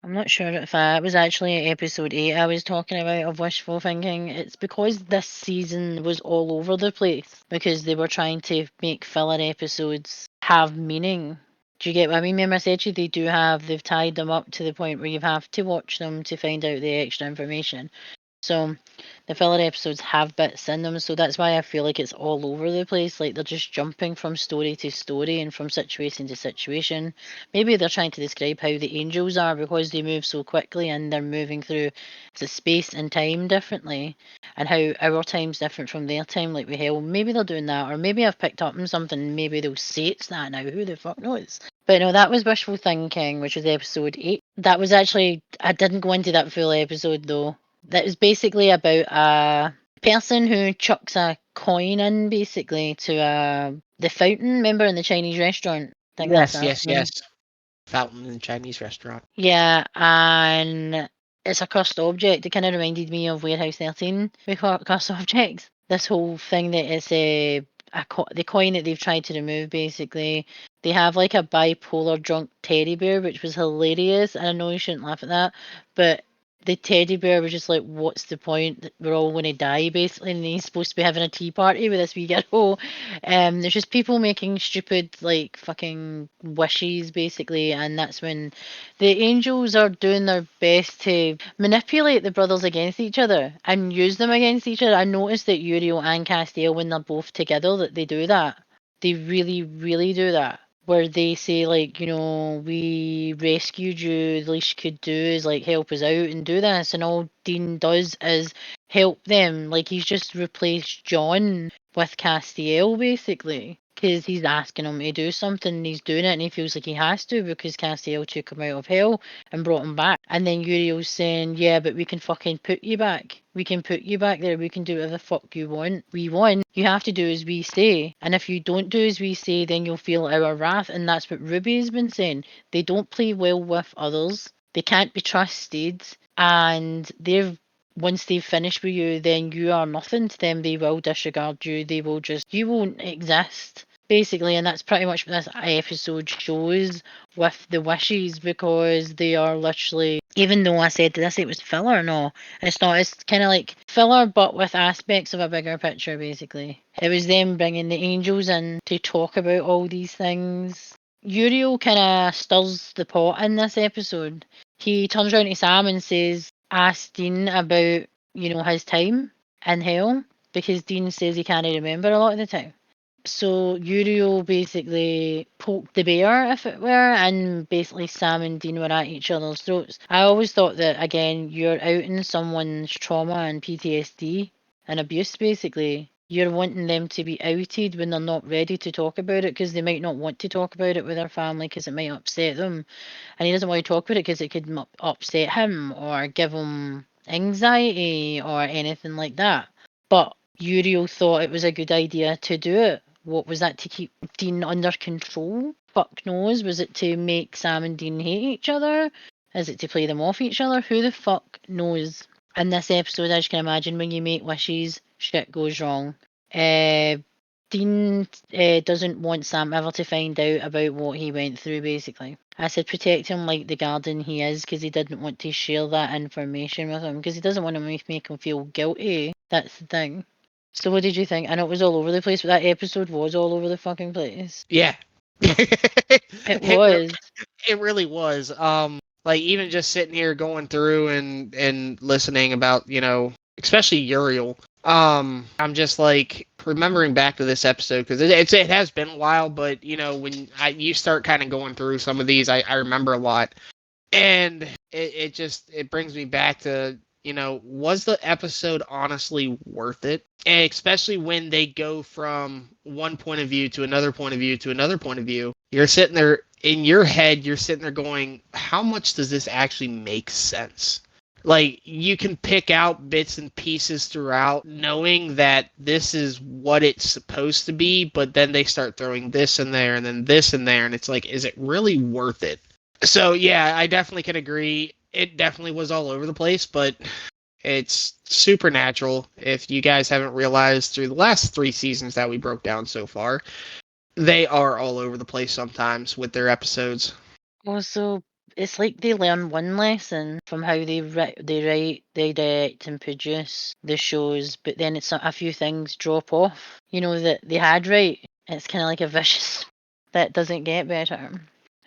I'm not sure if it was actually episode 8 I was talking about of Wishful Thinking. It's because this season was all over the place because they were trying to make filler episodes have meaning. Do you get what I mean? Remember I said to you, they've tied them up to the point where you have to watch them to find out the extra information. So the filler episodes have bits in them, so that's why I feel like it's all over the place. Like they're just jumping from story to story and from situation to situation. Maybe they're trying to describe how the angels are because they move so quickly and they're moving through the space and time differently, and how our time's different from their time, like we hell. Maybe they're doing that, or maybe I've picked up on something. Maybe they'll say it's that now. Who the fuck knows? But no, that was Wishful Thinking, which was episode 8. That was actually, I didn't go into that full episode though. That was basically about a person who chucks a coin in, basically, to the fountain. Remember in the Chinese restaurant? I think that's that. Yes. Fountain in Chinese restaurant. Yeah, and it's a cursed object. It kind of reminded me of Warehouse 13 with cursed objects. This whole thing that it's the coin that they've tried to remove, basically. They have like a bipolar drunk teddy bear, which was hilarious. And I know you shouldn't laugh at that, but the teddy bear was just like, what's the point? We're all going to die, basically. And he's supposed to be having a tea party with this wee girl. There's just people making stupid, like, fucking wishes, basically. And that's when the angels are doing their best to manipulate the brothers against each other and use them against each other. I noticed that Uriel and Castiel, when they're both together, that they do that. They really, really do that. Where they say, like, we rescued you, the least you could do is, like, help us out and do this. And all Dean does is help them. Like, he's just replaced John with Castiel, basically. Because he's asking him to do something, and he's doing it, and he feels like he has to because Castiel took him out of hell and brought him back. And then Uriel's saying, yeah, but we can fucking put you back. We can put you back there. We can do whatever the fuck you want. We want. You have to do as we say. And if you don't do as we say, then you'll feel our wrath. And that's what Ruby's been saying. They don't play well with others. They can't be trusted. And once they've finished with you, then you are nothing to them. They will disregard you. You won't exist, basically. And that's pretty much what this episode shows with the wishes, because they are literally, even though I said this, it was filler, no, it's not. It's kind of like filler, but with aspects of a bigger picture, basically. It was them bringing the angels in to talk about all these things. Uriel kind of stirs the pot in this episode. He turns around to Sam and says, ask Dean about, his time in hell, because Dean says he can't remember a lot of the time. So Uriel basically poked the bear, if it were, and basically Sam and Dean were at each other's throats. I always thought that, again, you're out in someone's trauma and PTSD and abuse, basically. you're wanting them to be outed when they're not ready to talk about it because they might not want to talk about it with their family because it might upset them. And he doesn't want to talk about it because it could upset him or give him anxiety or anything like that. But Uriel thought it was a good idea to do it. What was that, to keep Dean under control? Fuck knows. Was it to make Sam and Dean hate each other? Is it to play them off each other? Who the fuck knows? In this episode, as you can imagine, when you make wishes, shit goes wrong. Dean doesn't want Sam ever to find out about what he went through, basically. I said protect him like the guardian he is, because he didn't want to share that information with him, because he doesn't want to make him feel guilty. That's the thing. So what did you think? I know it was all over the place, but that episode was all over the fucking place. Yeah. It was. It really was. Like even just sitting here going through and listening about, especially Uriel. I'm just like remembering back to this episode because it has been a while, but when you start kind of going through some of these, I remember a lot, and it brings me back to was the episode honestly worth it? And especially when they go from one point of view to another point of view to another point of view. You're sitting there in your head, you're sitting there going, how much does this actually make sense? Like, you can pick out bits and pieces throughout, knowing that this is what it's supposed to be, but then they start throwing this in there and then this in there, and it's like, is it really worth it? So, yeah, I definitely can agree. It definitely was all over the place, but it's supernatural. If you guys haven't realized through the last 3 seasons that we broke down so far, they are all over the place sometimes with their episodes. Also, it's like they learn one lesson from how they write, they direct, and produce the shows, but then it's a few things drop off. That they had right. It's kind of like a vicious that doesn't get better.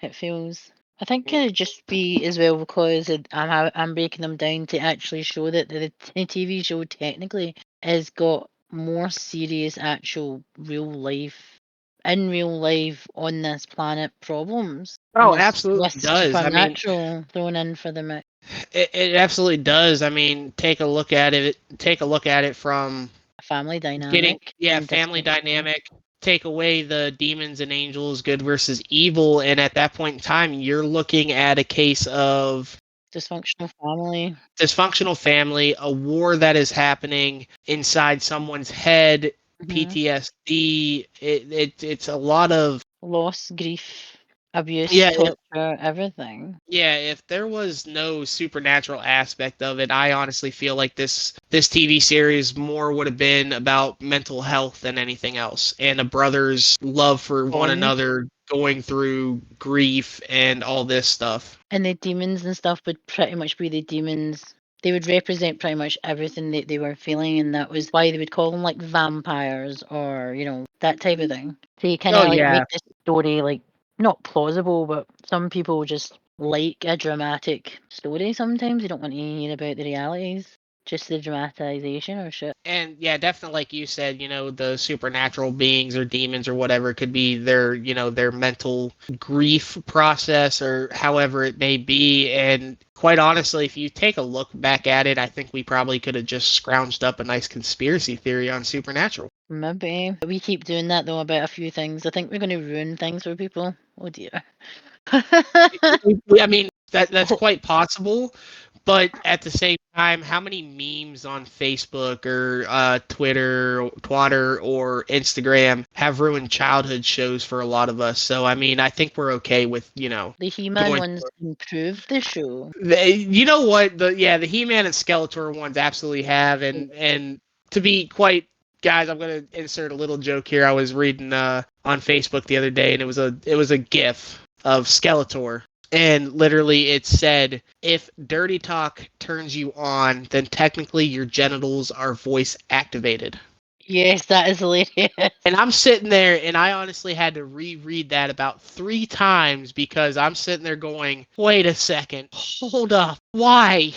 It feels. I think it'd just be as well because I'm breaking them down to actually show that the TV show technically has got more serious, actual real life on this planet problems. And Oh, there's absolutely less does. I mean, supernatural thrown in for the mix. it absolutely does. I mean, take a look at it. Take a look at it from Family getting, dynamic yeah, and family dysfunction. dynamic. Take away the demons and angels, good versus evil, and at that point in time, you're looking at a case of Dysfunctional family. dysfunctional family, a war that is happening inside someone's head, PTSD. It's a lot of Loss, grief, abuse, yeah. torture, everything. Yeah, if there was no supernatural aspect of it, I honestly feel like this TV series more would have been about mental health than anything else, and a brother's love for one Bond. another going through grief and all this stuff. And the demons and stuff would pretty much be the demons. They would represent pretty much everything that they were feeling, and that was why they would call them like vampires or, that type of thing. So you kind Oh of like yeah, make this story like not plausible, but some people just like a dramatic story sometimes. They don't want to hear about the realities, just the dramatization or shit. and yeah, definitely like you said, the supernatural beings or demons or whatever could be their, their mental grief process or however it may be. And quite honestly, if you take a look back at it, I think we probably could have just scrounged up a nice conspiracy theory on supernatural. Maybe. We keep doing that though about a few things. I think we're going to ruin things for people. Oh dear. I mean, that's quite possible. But at the same time, how many memes on Facebook or Twitter, or Instagram have ruined childhood shows for a lot of us? So, I mean, I think we're okay with, The He-Man going. ones improved the show. You know what? The He-Man and Skeletor ones absolutely have, and to be quite, guys, I'm gonna insert a little joke here. I was reading on Facebook the other day, and it was a GIF of Skeletor. And literally it said, if dirty talk turns you on, then technically your genitals are voice activated. Yes, that is hilarious. And I'm sitting there and I honestly had to reread that about 3 times because I'm sitting there going, wait a second, hold up, why?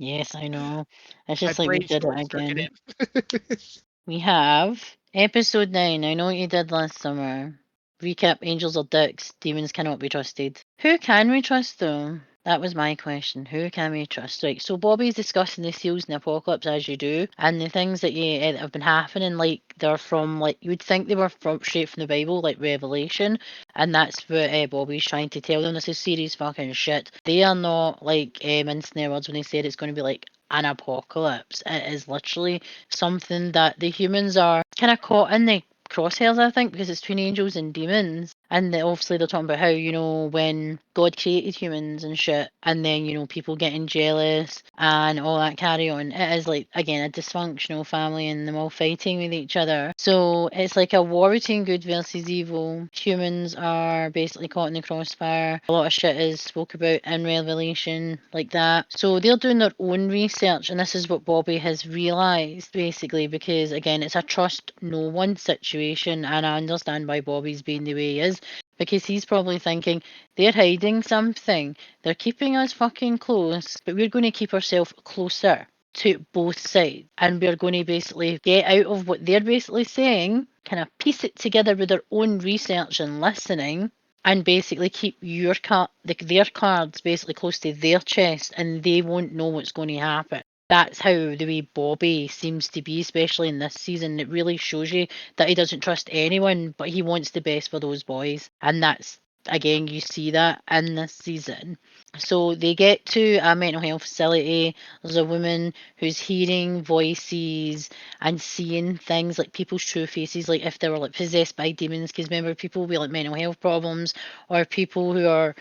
Yes, I know. It's My just like we brain did it short again. circuited. We have episode 9. I know what you did last summer. Recap: Angels are dicks. Demons cannot be trusted. Who can we trust though? That was my question. Who can we trust? Right, so Bobby's discussing the seals in the apocalypse, as you do, and the things that have been happening, like they're from, like, you would think they were from straight from the Bible, like Revelation, and that's what Bobby's trying to tell them. This is serious fucking shit. They are not like mincing their words when they said it's going to be like an apocalypse. It is literally something that the humans are kind of caught in the crosshairs, I think, because it's between angels and demons. And obviously they're talking about how, when God created humans and shit, and then, people getting jealous and all that carry on. It is like, again, a dysfunctional family and them all fighting with each other. So it's like a war between good versus evil. Humans are basically caught in the crossfire. A lot of shit is spoke about in Revelation like that. So they're doing their own research, and this is what Bobby has realised, basically, because, again, it's a trust no one situation, and I understand why Bobby's being the way he is, because he's probably thinking, they're hiding something. They're keeping us fucking close, but we're going to keep ourselves closer to both sides. And we're going to basically get out of what they're basically saying, kind of piece it together with their own research and listening, and basically keep their cards basically close to their chest, and they won't know what's going to happen. That's how the way Bobby seems to be, especially in this season. It really shows you that he doesn't trust anyone, but he wants the best for those boys. And that's, again, you see that in this season. So they get to a mental health facility. There's a woman who's hearing voices and seeing things, like people's true faces, like if they were like possessed by demons. Because remember, people with like mental health problems, or people who are,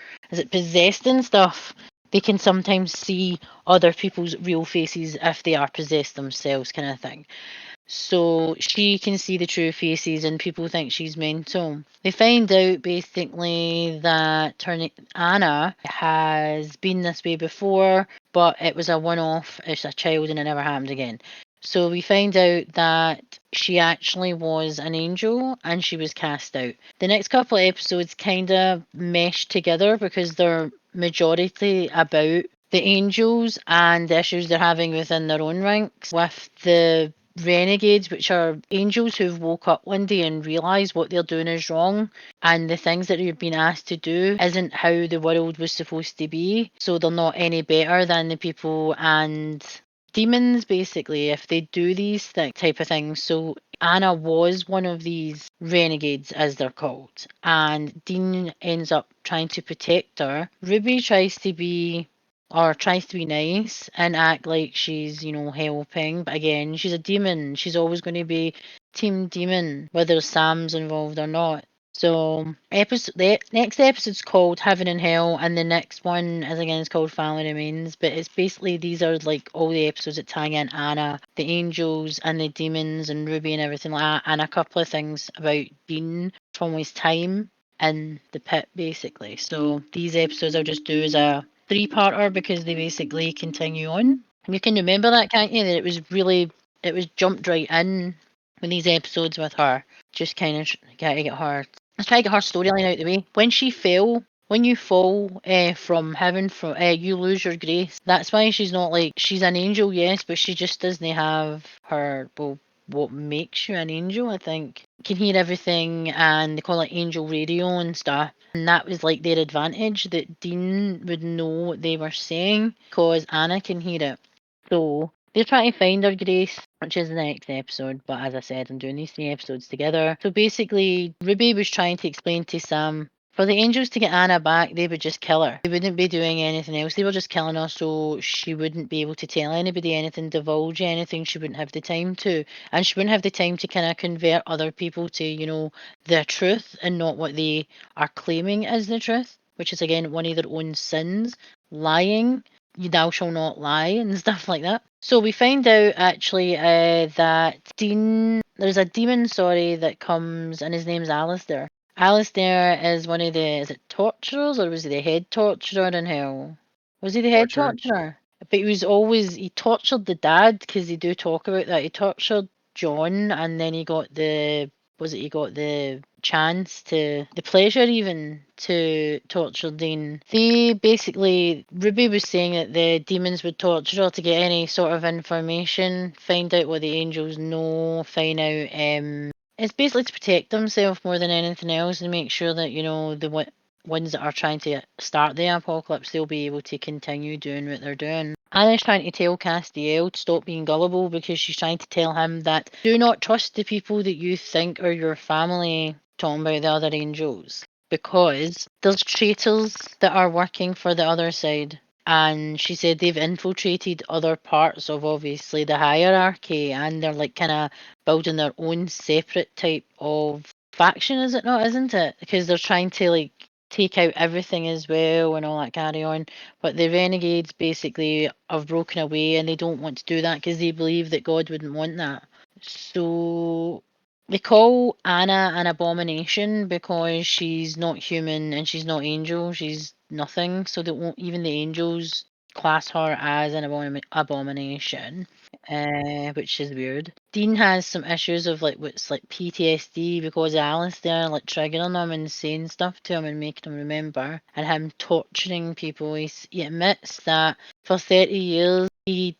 possessed and stuff, they can sometimes see other people's real faces if they are possessed themselves, kind of thing. So she can see the true faces, and people think she's mental. They find out basically that Anna has been this way before, but it was a one-off. It's a child, and it never happened again. So we find out that she actually was an angel and she was cast out. The next couple of episodes kind of mesh together because they're majority about the angels and the issues they're having within their own ranks with the renegades, which are angels who've woke up one day and realised what they're doing is wrong, and the things that they've been asked to do isn't how the world was supposed to be, so they're not any better than the people and demons, basically, if they do these type of things. So Anna was one of these renegades, as they're called, and Dean ends up trying to protect her. Ruby tries to be nice and act like she's, helping. But again, she's a demon. She's always going to be Team Demon, whether Sam's involved or not. So the next episode's called Heaven and Hell, and the next one is called Family Remains. But it's basically, these are like all the episodes that tag in Anna, the angels and the demons and Ruby and everything like that, and a couple of things about Dean from his time in the pit, basically. So these episodes I'll just do as a 3-parter because they basically continue on. And you can remember that, can't you? That it was jumped right in with these episodes with her. Just kind of try to get her. Let's try to get her storyline out the way. When she fell, when you fall from heaven, you lose your grace. That's why she's not like, she's an angel, yes, but she just doesn't have her, what makes you an angel, I think. You can hear everything, and they call it angel radio and stuff. And that was like their advantage, that Dean would know what they were saying because Anna can hear it. So they're trying to find her grace, which is the next episode. But as I said, I'm doing these 3 episodes together. So basically, Ruby was trying to explain to Sam, for the angels to get Anna back, they would just kill her. They wouldn't be doing anything else. They were just killing her so she wouldn't be able to tell anybody anything, divulge anything. She wouldn't have the time to. And she wouldn't have the time to kind of convert other people to, the truth and not what they are claiming as the truth, which is, again, one of their own sins, lying. Thou shall not lie and stuff like that. So we find out actually that there's a demon, that comes, and his name's Alistair. Alistair is one of is it torturers, or was he the head torturer in hell? Was he the head torturer? But he tortured the dad, because they do talk about that. He tortured John, and then he got the chance to, the pleasure even, to torture Dean. Ruby was saying that the demons would torture her to get any sort of information, find out what the angels know, find out, it's basically to protect themselves more than anything else, and make sure that, ones that are trying to start the apocalypse, they'll be able to continue doing what they're doing. Anna's trying to tell Castiel to stop being gullible because she's trying to tell him that do not trust the people that you think are your family, talking about the other angels, because there's traitors that are working for the other side. And she said they've infiltrated other parts of obviously the hierarchy, and they're like kind of building their own separate type of faction, is it not? Isn't it? Because they're trying to like take out everything as well and all that carry on. But the renegades basically have broken away, and they don't want to do that because they believe that God wouldn't want that. So they call Anna an abomination because she's not human and she's not angel. She's nothing. So they won't, even the angels class her as an abomination, which is weird. Dean has some issues of like what's like PTSD because Alice there like triggering him and saying stuff to him and making him remember, and him torturing people. He admits that for 30 years he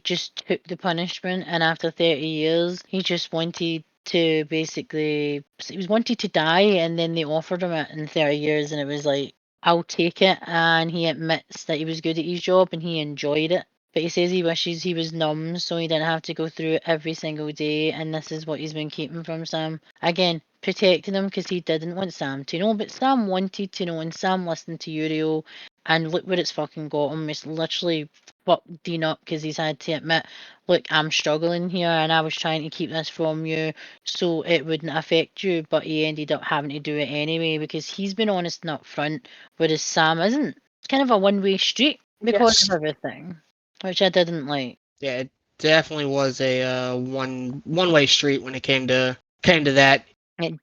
just took the punishment, and after 30 years he just wanted to basically, he was wanted to die, and then they offered him it in 30 years, and it was like, I'll take it. And he admits that he was good at his job and he enjoyed it. But he says he wishes he was numb so he didn't have to go through it every single day, and this is what he's been keeping from Sam. Again, protecting him because he didn't want Sam to know, but Sam wanted to know, and Sam listened to Uriel, and look where it's fucking got him. It's literally fucked Dean up because he's had to admit, look, I'm struggling here and I was trying to keep this from you so it wouldn't affect you, but he ended up having to do it anyway because he's been honest and upfront, whereas Sam isn't. It's kind of a one-way street because Yes. of everything, which I didn't like. Yeah, it definitely was a one-way street when it came to that.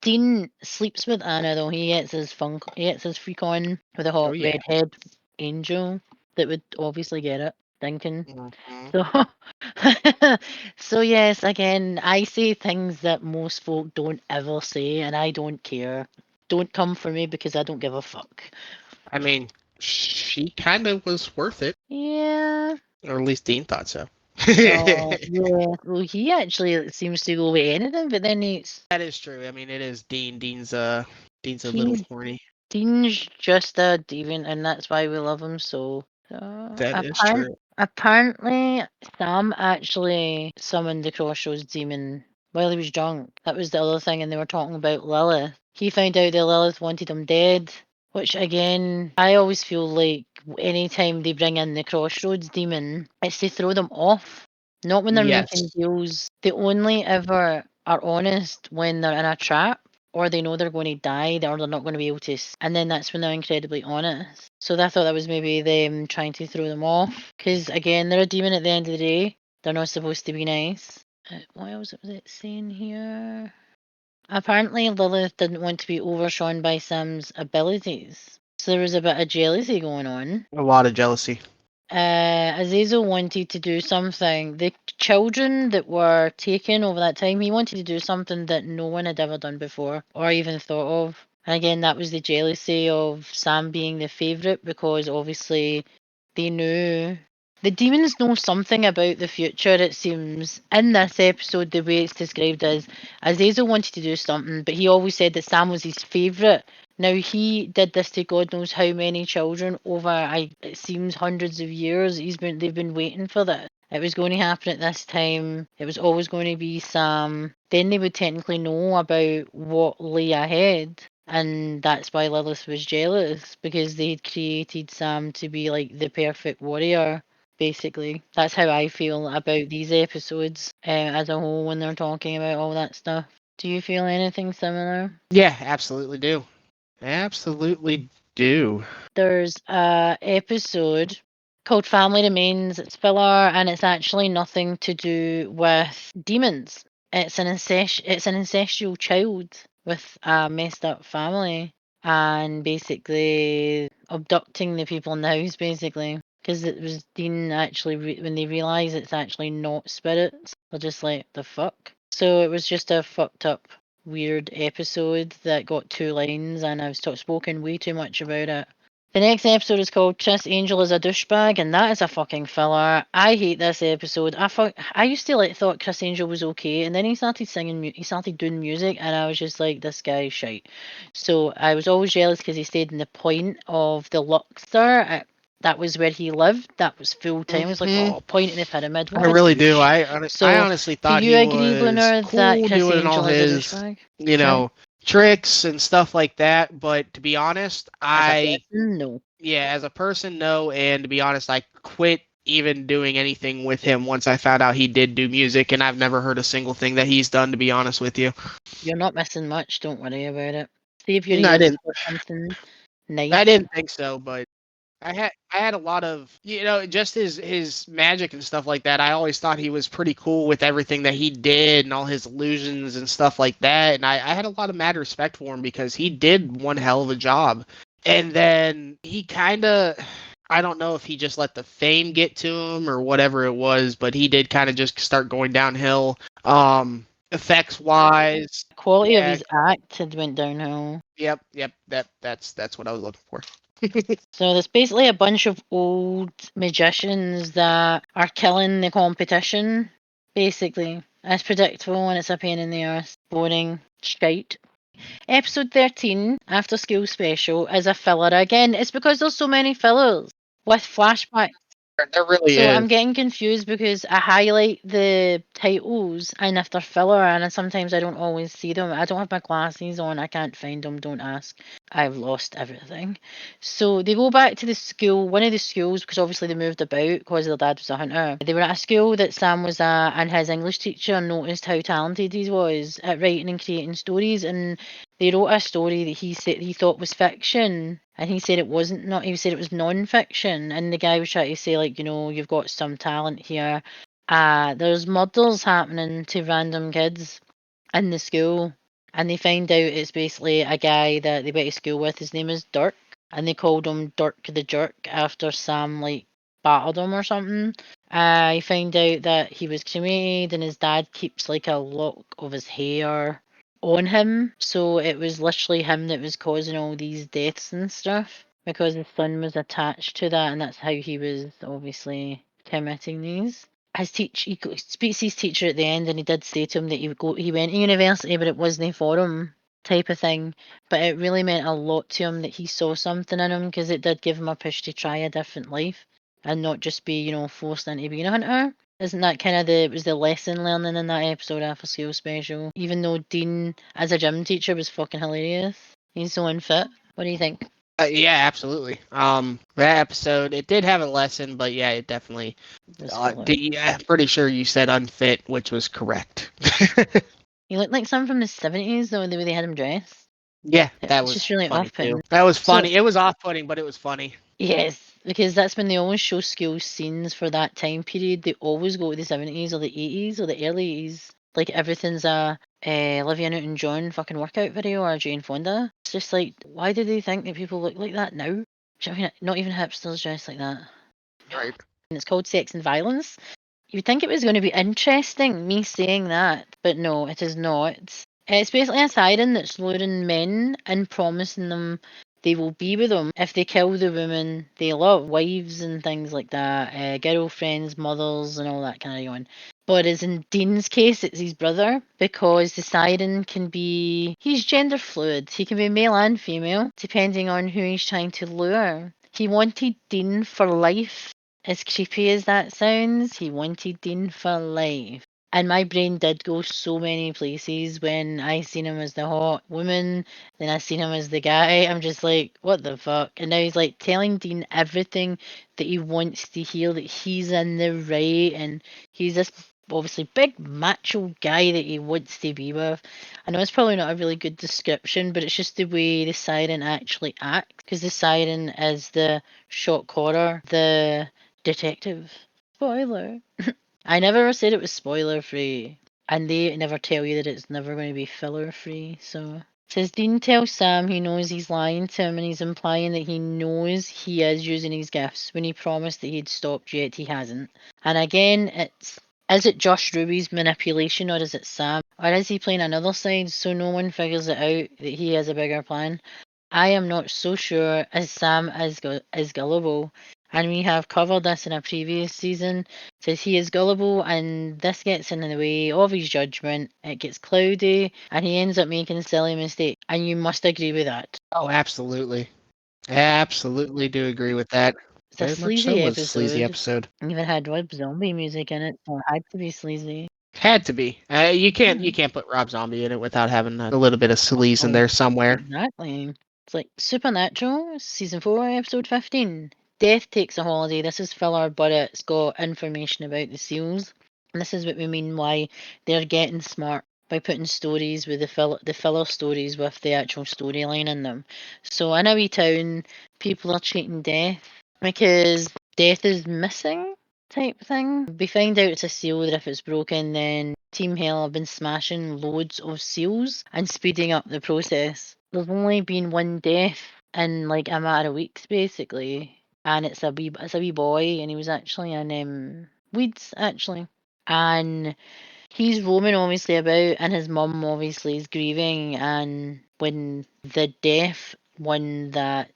Dean sleeps with Anna though. He gets his freak on with a Oh hot yeah. redhead angel that would obviously get it. Thinking. Mhm. So, so yes, again, I say things that most folk don't ever say, and I don't care. Don't come for me because I don't give a fuck. I mean, she kind of was worth it, Yeah. or at least Dean thought so. Oh, yeah. Well, he actually seems to go with anything, but then That is true. I mean, it is Dean. Dean's a little he's horny. Dean's just a deviant, and that's why we love him so. That is true. Apparently, Sam actually summoned the Crossroads demon while he was drunk. That was the other thing, and they were talking about Lilith. He found out that Lilith wanted him dead, which again, I always feel like anytime they bring in the Crossroads demon, it's to throw them off. Not when they're making Yes. deals. They only ever are honest when they're in a trap, or they know they're going to die, or they're not going to be able to, and then that's when they're incredibly honest. So I thought that was maybe them trying to throw them off, because again, they're a demon at the end of the day. They're not supposed to be nice. What else was it saying here? Apparently, Lilith didn't want to be overshone by Sam's abilities, so there was a bit of jealousy going on. A lot of jealousy. Azazel wanted to do something. The children that were taken over that time, he wanted to do something that no one had ever done before or even thought of. And again, that was the jealousy of Sam being the favourite because obviously they knew. The demons know something about the future, it seems. In this episode, the way it's described as Azazel wanted to do something, but he always said that Sam was his favourite. Now he did this to God knows how many children over it seems hundreds of years. They've been waiting for this. It was going to happen at this time. It was always going to be Sam. Then they would technically know about what lay ahead. And that's why Lilith was jealous because they'd created Sam to be like the perfect warrior. Basically, that's how I feel about these episodes as a whole when they're talking about all that stuff. Do you feel anything similar? Yeah, absolutely do. Absolutely do. There's a episode called Family Remains. It's filler, and it's actually nothing to do with demons. It's an ancestral child with a messed up family, and basically abducting the people in the house, basically. Because it was Dean actually, when they realise it's actually not spirits, they're just like, the fuck? So it was just a fucked up, weird episode that got 2 lines, and I've spoken way too much about it. The next episode is called Criss Angel is a Douchebag, and that is a fucking filler. I hate this episode. I used to thought Criss Angel was okay, and then he started singing, he started doing music, and I was just like, this guy's shite. So I was always jealous because he stayed in the point of the Luxor. That was where he lived. That was full time. I was like, oh, point in the pyramid. What I a really do. douche. I So, honestly do thought you he agree, was Lunar, that cool Criss doing all Angel is a his, douchebag? you know, tricks and stuff like that. But to be honest, As a person, no. yeah, as a person, no. And to be honest, I quit even doing anything with him once I found out he did do music, and I've never heard a single thing that he's done, to be honest with you. You're not missing much. Don't worry about it. See if your No, I ears didn't. for something nice. I didn't think so, but I had a lot of, just his magic and stuff like that. I always thought he was pretty cool with everything that he did and all his illusions and stuff like that. And I had a lot of mad respect for him because he did one hell of a job. And then he kind of, I don't know if he just let the fame get to him or whatever it was, but he did kind of just start going downhill. Effects wise, Quality of yeah, his act had went downhill. yep. That's what I was looking for. So there's basically a bunch of old magicians that are killing the competition, basically. As predictable, and it's a pain in the arse. Boring shite. Episode 13, After School Special, is a filler again. It's because there's so many fillers with flashbacks. There really So is. I'm getting confused because I highlight the titles and if they're filler, and sometimes I don't always see them. I don't have my glasses on. I can't find them. Don't ask. I've lost everything. So they go back to the school, one of the schools, because obviously they moved about because their dad was a hunter. They were at a school that Sam was at, and his English teacher noticed how talented he was at writing and creating stories, and they wrote a story that he said he thought was fiction, and he said it wasn't. Not he said it was non-fiction, and the guy was trying to say, like, you've got some talent here. There's murders happening to random kids in the school, and they find out it's basically a guy that they went to school with. His name is Dirk, and they called him Dirk the Jerk after Sam battered him or something. I find out that he was cremated, and his dad keeps like a lock of his hair on him, so it was literally him that was causing all these deaths and stuff because his son was attached to that, and that's how he was obviously committing these. He speaks to his teacher at the end, and he did say to him that he went to university, but it wasn't for him, type of thing. But it really meant a lot to him that he saw something in him, because it did give him a push to try a different life and not just be, forced into being a hunter. Isn't that kind of the lesson learning in that episode After School Special? Even though Dean, as a gym teacher, was fucking hilarious. He's so unfit. What do you think? Yeah, absolutely. That episode, it did have a lesson, but yeah, it definitely. I'm pretty sure you said unfit, which was correct. He looked like someone from the 70s, though, the way they had him dressed. Yeah, that It's was just really funny off-putting. too. That was funny. It was off-putting, but it was funny. Yes, because that's when they always show school scenes for that time period. They always go to the 70s or the 80s or the early 80s. Like everything's a Olivia Newton-John fucking workout video or a Jane Fonda. It's just like, why do they think that people look like that now? Do you know what I mean? Not even hipsters dress like that. Right. And it's called Sex and Violence. You'd think it was going to be interesting, me saying that, but no, it is not. It's basically a siren that's luring men and promising them they will be with them if they kill the women they love, wives and things like that, girlfriends, mothers, and all that kind of going. But as in Dean's case, it's his brother, because the siren he's gender fluid. He can be male and female, depending on who he's trying to lure. He wanted Dean for life. As creepy as that sounds, he wanted Dean for life. And my brain did go so many places when I seen him as the hot woman, then I seen him as the guy. I'm just like, what the fuck? And now he's like telling Dean everything that he wants to hear, that he's in the right, and he's this obviously big macho guy that he wants to be with. I know it's probably not a really good description, but it's just the way the siren actually acts, because the siren is the shock horror, the detective. Spoiler. I never said it was spoiler free, and they never tell you that it's never going to be filler free. So it says Dean tells Sam he knows he's lying to him, and he's implying that he knows he is using his gifts when he promised that he'd stopped, yet he hasn't. And again, is it Josh Ruby's manipulation, or is it Sam, or is he playing another side so no one figures it out that he has a bigger plan? I am not so sure as Sam is gullible. And we have covered this in a previous season. Says he is gullible and this gets in the way of his judgment. It gets cloudy and he ends up making silly mistakes. And you must agree with that. Oh, absolutely. Absolutely do agree with that. It's a Very much so sleazy was a sleazy episode. episode. Even had Rob Zombie music in it, so it had to be sleazy. Had to be. You Hmm. can't put Rob Zombie in it without having a little bit of sleaze in Oh, there somewhere. exactly. It's like Supernatural, season 4, episode 15. Death takes a holiday. This is filler, but it's got information about the seals. And this is what we mean why they're getting smart by putting stories with the filler stories with the actual storyline in them. So in a wee town, people are cheating death because death is missing type thing. We find out it's a seal that if it's broken, then Team Hell have been smashing loads of seals and speeding up the process. There's only been one death in like a matter of weeks, basically, and it's a wee boy, and he was actually in Weeds actually, and he's roaming obviously about, and his mum obviously is grieving, and when the death one that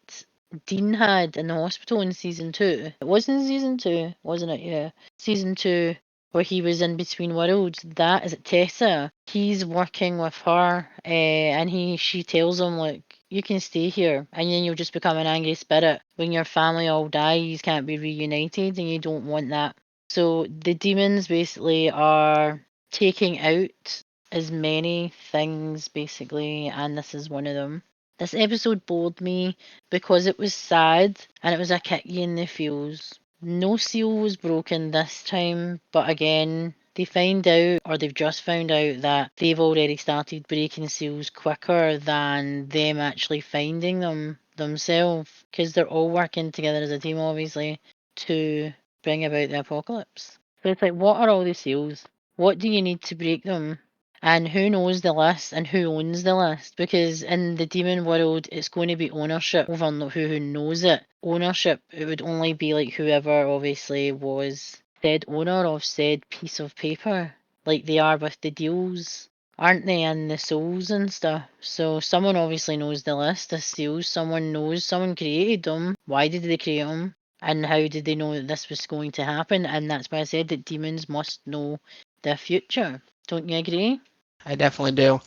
Dean had in the hospital in season 2. It was in season 2, wasn't it? Yeah. Season 2, where he was in between worlds. That is it Tessa. He's working with her, and she tells him, like, you can stay here and then you'll just become an angry spirit. When your family all dies, can't be reunited, and you don't want that. So the demons basically are taking out as many things basically, and this is one of them. This episode bored me because it was sad and it was a kick you in the feels. No seal was broken this time, but again, they find out, or they've just found out, that they've already started breaking seals quicker than them actually finding them themselves, because they're all working together as a team, obviously, to bring about the apocalypse. So it's like, what are all the seals? What do you need to break them? And who knows the list and who owns the list? Because in the demon world, it's going to be ownership over who knows it. Ownership, it would only be like whoever obviously was said owner of said piece of paper, like they are with the deals, aren't they? And the souls and stuff. So someone obviously knows the list of seals. Someone knows, someone created them. Why did they create them? And how did they know that this was going to happen? And that's why I said that demons must know the future. Don't you agree? I definitely do.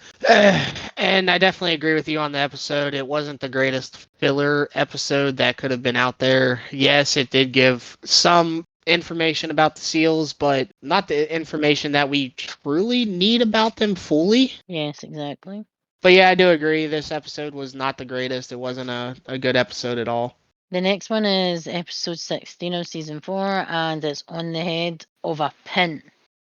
And I definitely agree with you on the episode. It wasn't the greatest filler episode that could have been out there. Yes, it did give some information about the seals, but not the information that we truly need about them fully. Yes, exactly. But yeah, I do agree. This episode was not the greatest. It wasn't a good episode at all. The next one is episode 16 of season 4, and it's on the head of a pin.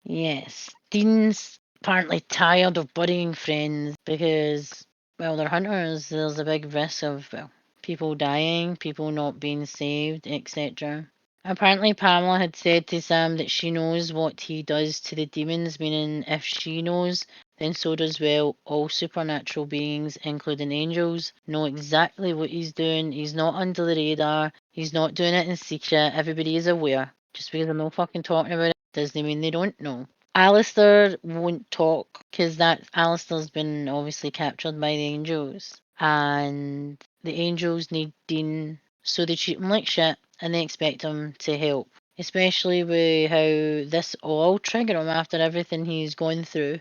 Yes. Dean's apparently tired of burying friends because, well, they're hunters. There's a big risk of, well, people dying, people not being saved, etc. Apparently, Pamela had said to Sam that she knows what he does to the demons, meaning if she knows, then so does, well, all supernatural beings, including angels, know exactly what he's doing. He's not under the radar. He's not doing it in secret. Everybody is aware. Just because I'm not fucking talking about it doesn't mean they don't know. Alistair won't talk because that Alistair's been obviously captured by the angels, and the angels need Dean, so they treat him like shit and they expect him to help. Especially with how this all trigger him after everything he's gone through.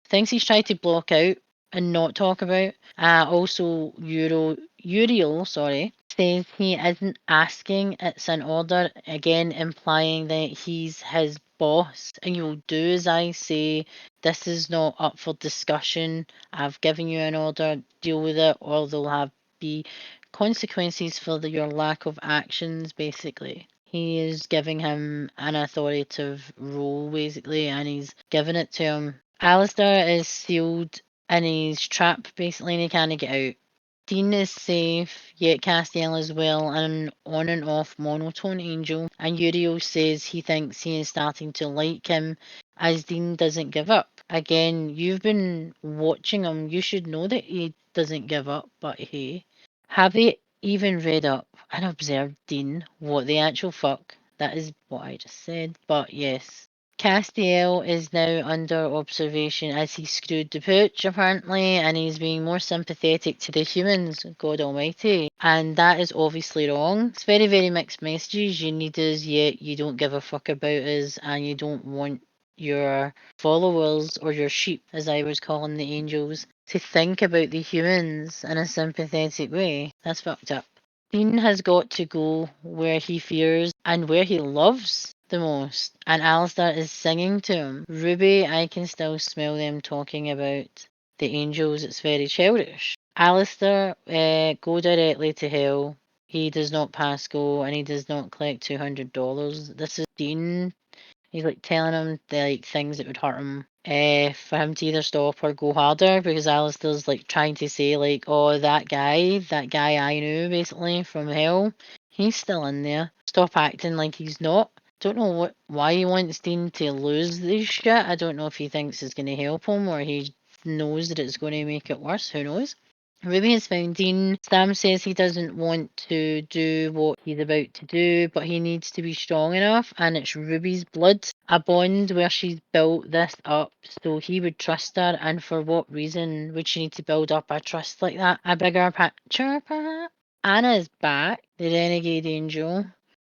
Things he's tried to block out and not talk about. Also, Uriel, sorry, says he isn't asking, it's an order, again implying that he's his boss and you'll do as I say. This is not up for discussion. I've given you an order, deal with it, or there'll be consequences for your lack of actions, basically. He is giving him an authoritative role, basically, and he's giving it to him. Alistair is sealed in his trap, basically, and he can't get out. Dean is safe, yet Castiel as well, an on and off monotone angel, and Uriel says he thinks he is starting to like him as Dean doesn't give up. Again, you've been watching him, you should know that he doesn't give up, but hey. Have they even read up and observed Dean? What the actual fuck? That is what I just said, but yes. Castiel is now under observation as he screwed the pooch, apparently, and he's being more sympathetic to the humans, God almighty. And that is obviously wrong. It's very, very mixed messages. You need us, yet you don't give a fuck about us, and you don't want your followers, or your sheep, as I was calling the angels, to think about the humans in a sympathetic way. That's fucked up. Dean has got to go where he fears and where he loves the most, and Alistair is singing to him. Ruby, I can still smell them talking about the angels. It's very childish. Alistair, go directly to hell. He does not pass go, and he does not collect $200. This is Dean. He's like telling him the like things that would hurt him. For him to either stop or go harder, because Alistair's like trying to say like, oh, that guy I knew basically from hell, he's still in there. Stop acting like he's not. Don't know why he wants Dean to lose this shit. I don't know if he thinks it's going to help him, or he knows that it's going to make it worse. Who knows? Ruby has found Dean. Sam says he doesn't want to do what he's about to do, but he needs to be strong enough, and it's Ruby's blood, a bond where she's built this up, so he would trust her. And for what reason would she need to build up a trust like that? A bigger picture, perhaps? Anna's back, the renegade angel,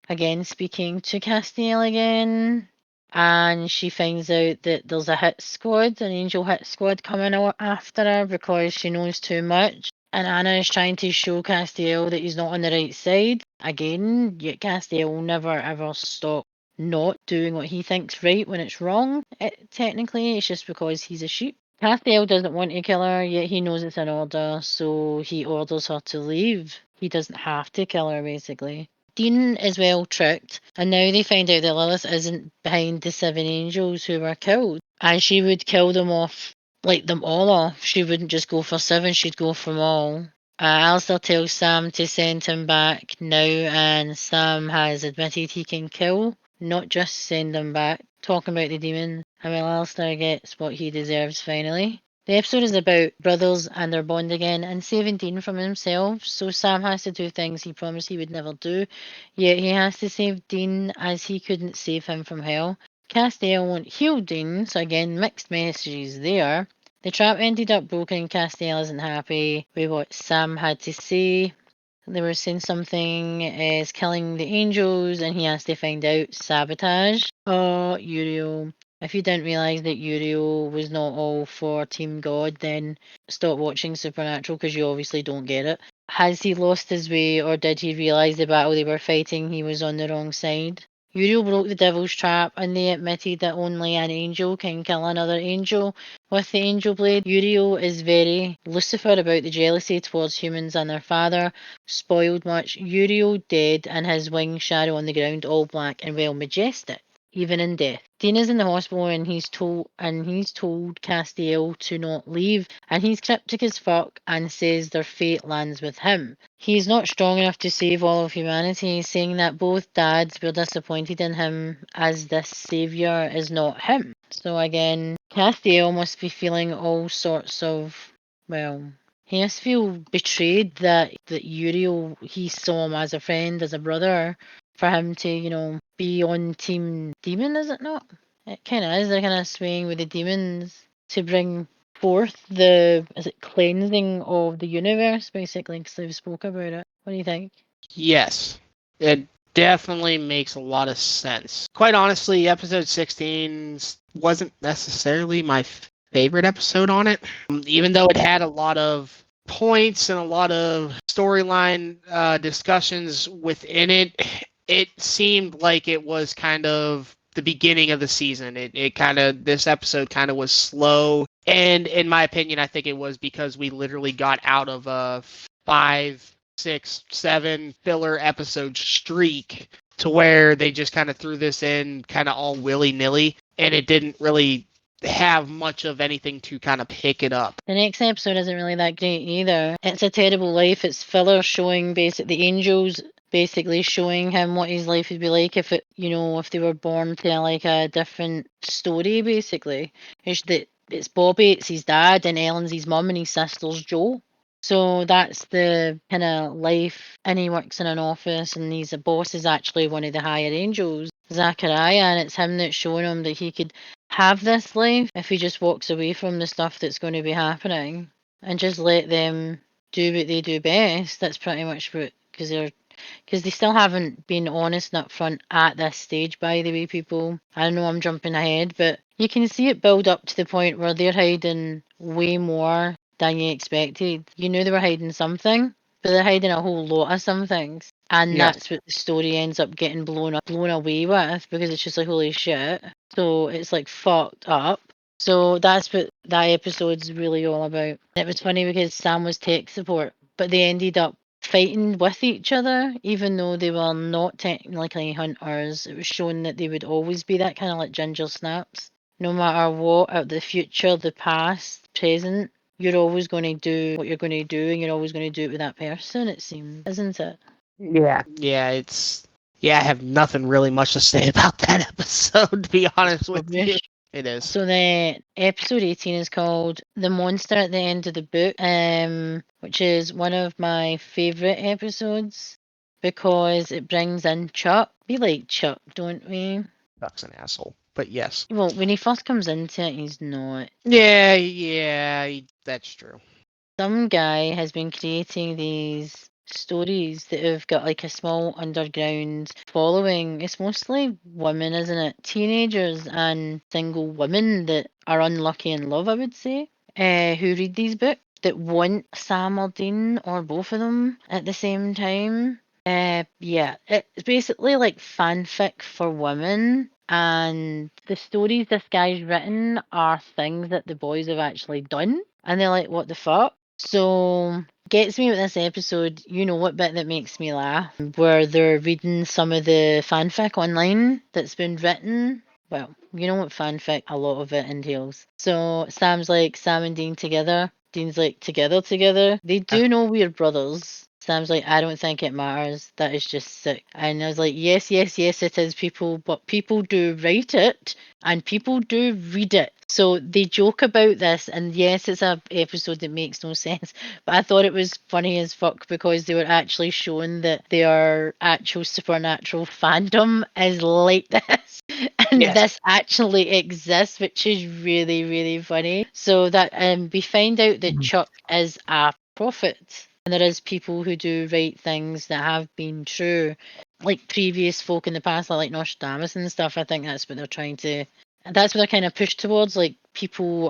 again speaking to Castiel again. And she finds out that there's a hit squad, an angel hit squad coming out after her because she knows too much. And Anna is trying to show Castiel that he's not on the right side. Again, yet Castiel will never ever stop not doing what he thinks right when it's wrong. Technically, it's just because he's a sheep. Castiel doesn't want to kill her, yet he knows it's an order, so he orders her to leave. He doesn't have to kill her, basically. Dean is well tricked, and now they find out that Lilith isn't behind the 7 angels who were killed, and she would kill them off, like them all off. She wouldn't just go for 7, she'd go for them all. Alistair tells Sam to send him back now, and Sam has admitted he can kill, not just send him back. Talking about the demon, and well, Alistair gets what he deserves finally. The episode is about brothers and their bond again, and saving Dean from himself, so Sam has to do things he promised he would never do, yet he has to save Dean as he couldn't save him from hell. Castiel won't heal Dean, so again, mixed messages there. The trap ended up broken, Castiel isn't happy with what Sam had to say. They were saying something is killing the angels, and he has to find out. Sabotage. Oh, Uriel. If you didn't realise that Uriel was not all for Team God, then stop watching Supernatural, because you obviously don't get it. Has he lost his way, or did he realise the battle they were fighting he was on the wrong side? Uriel broke the devil's trap, and they admitted that only an angel can kill another angel with the angel blade. Uriel is very Lucifer about the jealousy towards humans and their father. Spoiled much. Uriel dead, and his wing shadow on the ground, all black and well majestic, even in death. Dean is in the hospital, and he's told Castiel to not leave, and he's cryptic as fuck and says their fate lands with him. He's not strong enough to save all of humanity, saying that both dads were disappointed in him as this saviour is not him. So again, Castiel must be feeling all sorts of, well, he must feel betrayed that Uriel, he saw him as a friend, as a brother, for him to, be on Team Demon, is it not? It kind of is. They're kind of swaying with the demons to bring forth the cleansing of the universe, basically, because they've spoke about it. What do you think? Yes, it definitely makes a lot of sense. Quite honestly, episode 16 wasn't necessarily my favorite episode on it, even though it had a lot of points and a lot of storyline discussions within it. It seemed like it was kind of the beginning of the season. This episode kind of was slow, and in my opinion, I think it was because we literally got out of a 5, 6, 7 filler episode streak to where they just kind of threw this in kind of all willy-nilly, and it didn't really have much of anything to kind of pick it up. The next episode isn't really that great either. It's a terrible life. It's filler showing the angels basically showing him what his life would be like if if they were born to like a different story, basically. It's Bobby, it's his dad, and Ellen's his mum, and his sister's Joe. So that's the kind of life, and he works in an office, and his boss is actually one of the higher angels. Zachariah, and it's him that's showing him that he could have this life if he just walks away from the stuff that's going to be happening and just let them do what they do best. That's pretty much what, because they still haven't been honest and upfront at this stage, by the way, people. I know I'm jumping ahead, but you can see it build up to the point where they're hiding way more than you expected. You knew they were hiding something, but they're hiding a whole lot of some things. And Yes. that's what the story ends up getting blown away with, because it's just like, holy shit. So it's like fucked up. So that's what that episode's really all about. It was funny because Sam was tech support, but they ended up fighting with each other, even though they were not technically hunters. It was shown that they would always be that kind of like ginger snaps. No matter what, out the future, the past, present, you're always going to do what you're going to do, and you're always going to do it with that person, it seems, isn't it? Yeah. Yeah, I have nothing really much to say about that episode, to be honest with you. Rubbish. It is. So the episode 18 is called The Monster at the End of the Book, which is one of my favourite episodes because it brings in Chuck. We like Chuck, don't we? Chuck's an asshole, but yes. Well, when he first comes into it, he's not. Yeah, that's true. Some guy has been creating these stories that have got like a small underground following. It's mostly women, isn't it? Teenagers and single women that are unlucky in love, I would say, who read these books that want Sam or Dean or both of them at the same time. Yeah, it's basically like fanfic for women, and the stories this guy's written are things that the boys have actually done, and they're like, what the fuck? So gets me with this episode, you know what bit that makes me laugh? Where they're reading some of the fanfic online that's been written. Well, you know what fanfic a lot of it entails. So Sam's like, Sam and Dean together. Dean's like, together. They do know we're brothers. Sam's like, I don't think it matters. That is just sick. And I was like, yes, it is, people, but people do write it and people do read it. So they joke about this, and yes, it's an episode that makes no sense, but I thought it was funny as fuck because they were actually showing that their actual supernatural fandom is like this. And Yes. this actually exists, which is really, really funny. So that we find out that Chuck is a prophet, and there is people who do write things that have been true, like previous folk in the past, like Nostradamus and stuff. I think that's what they're trying to. That's what they're kind of pushed towards. Like people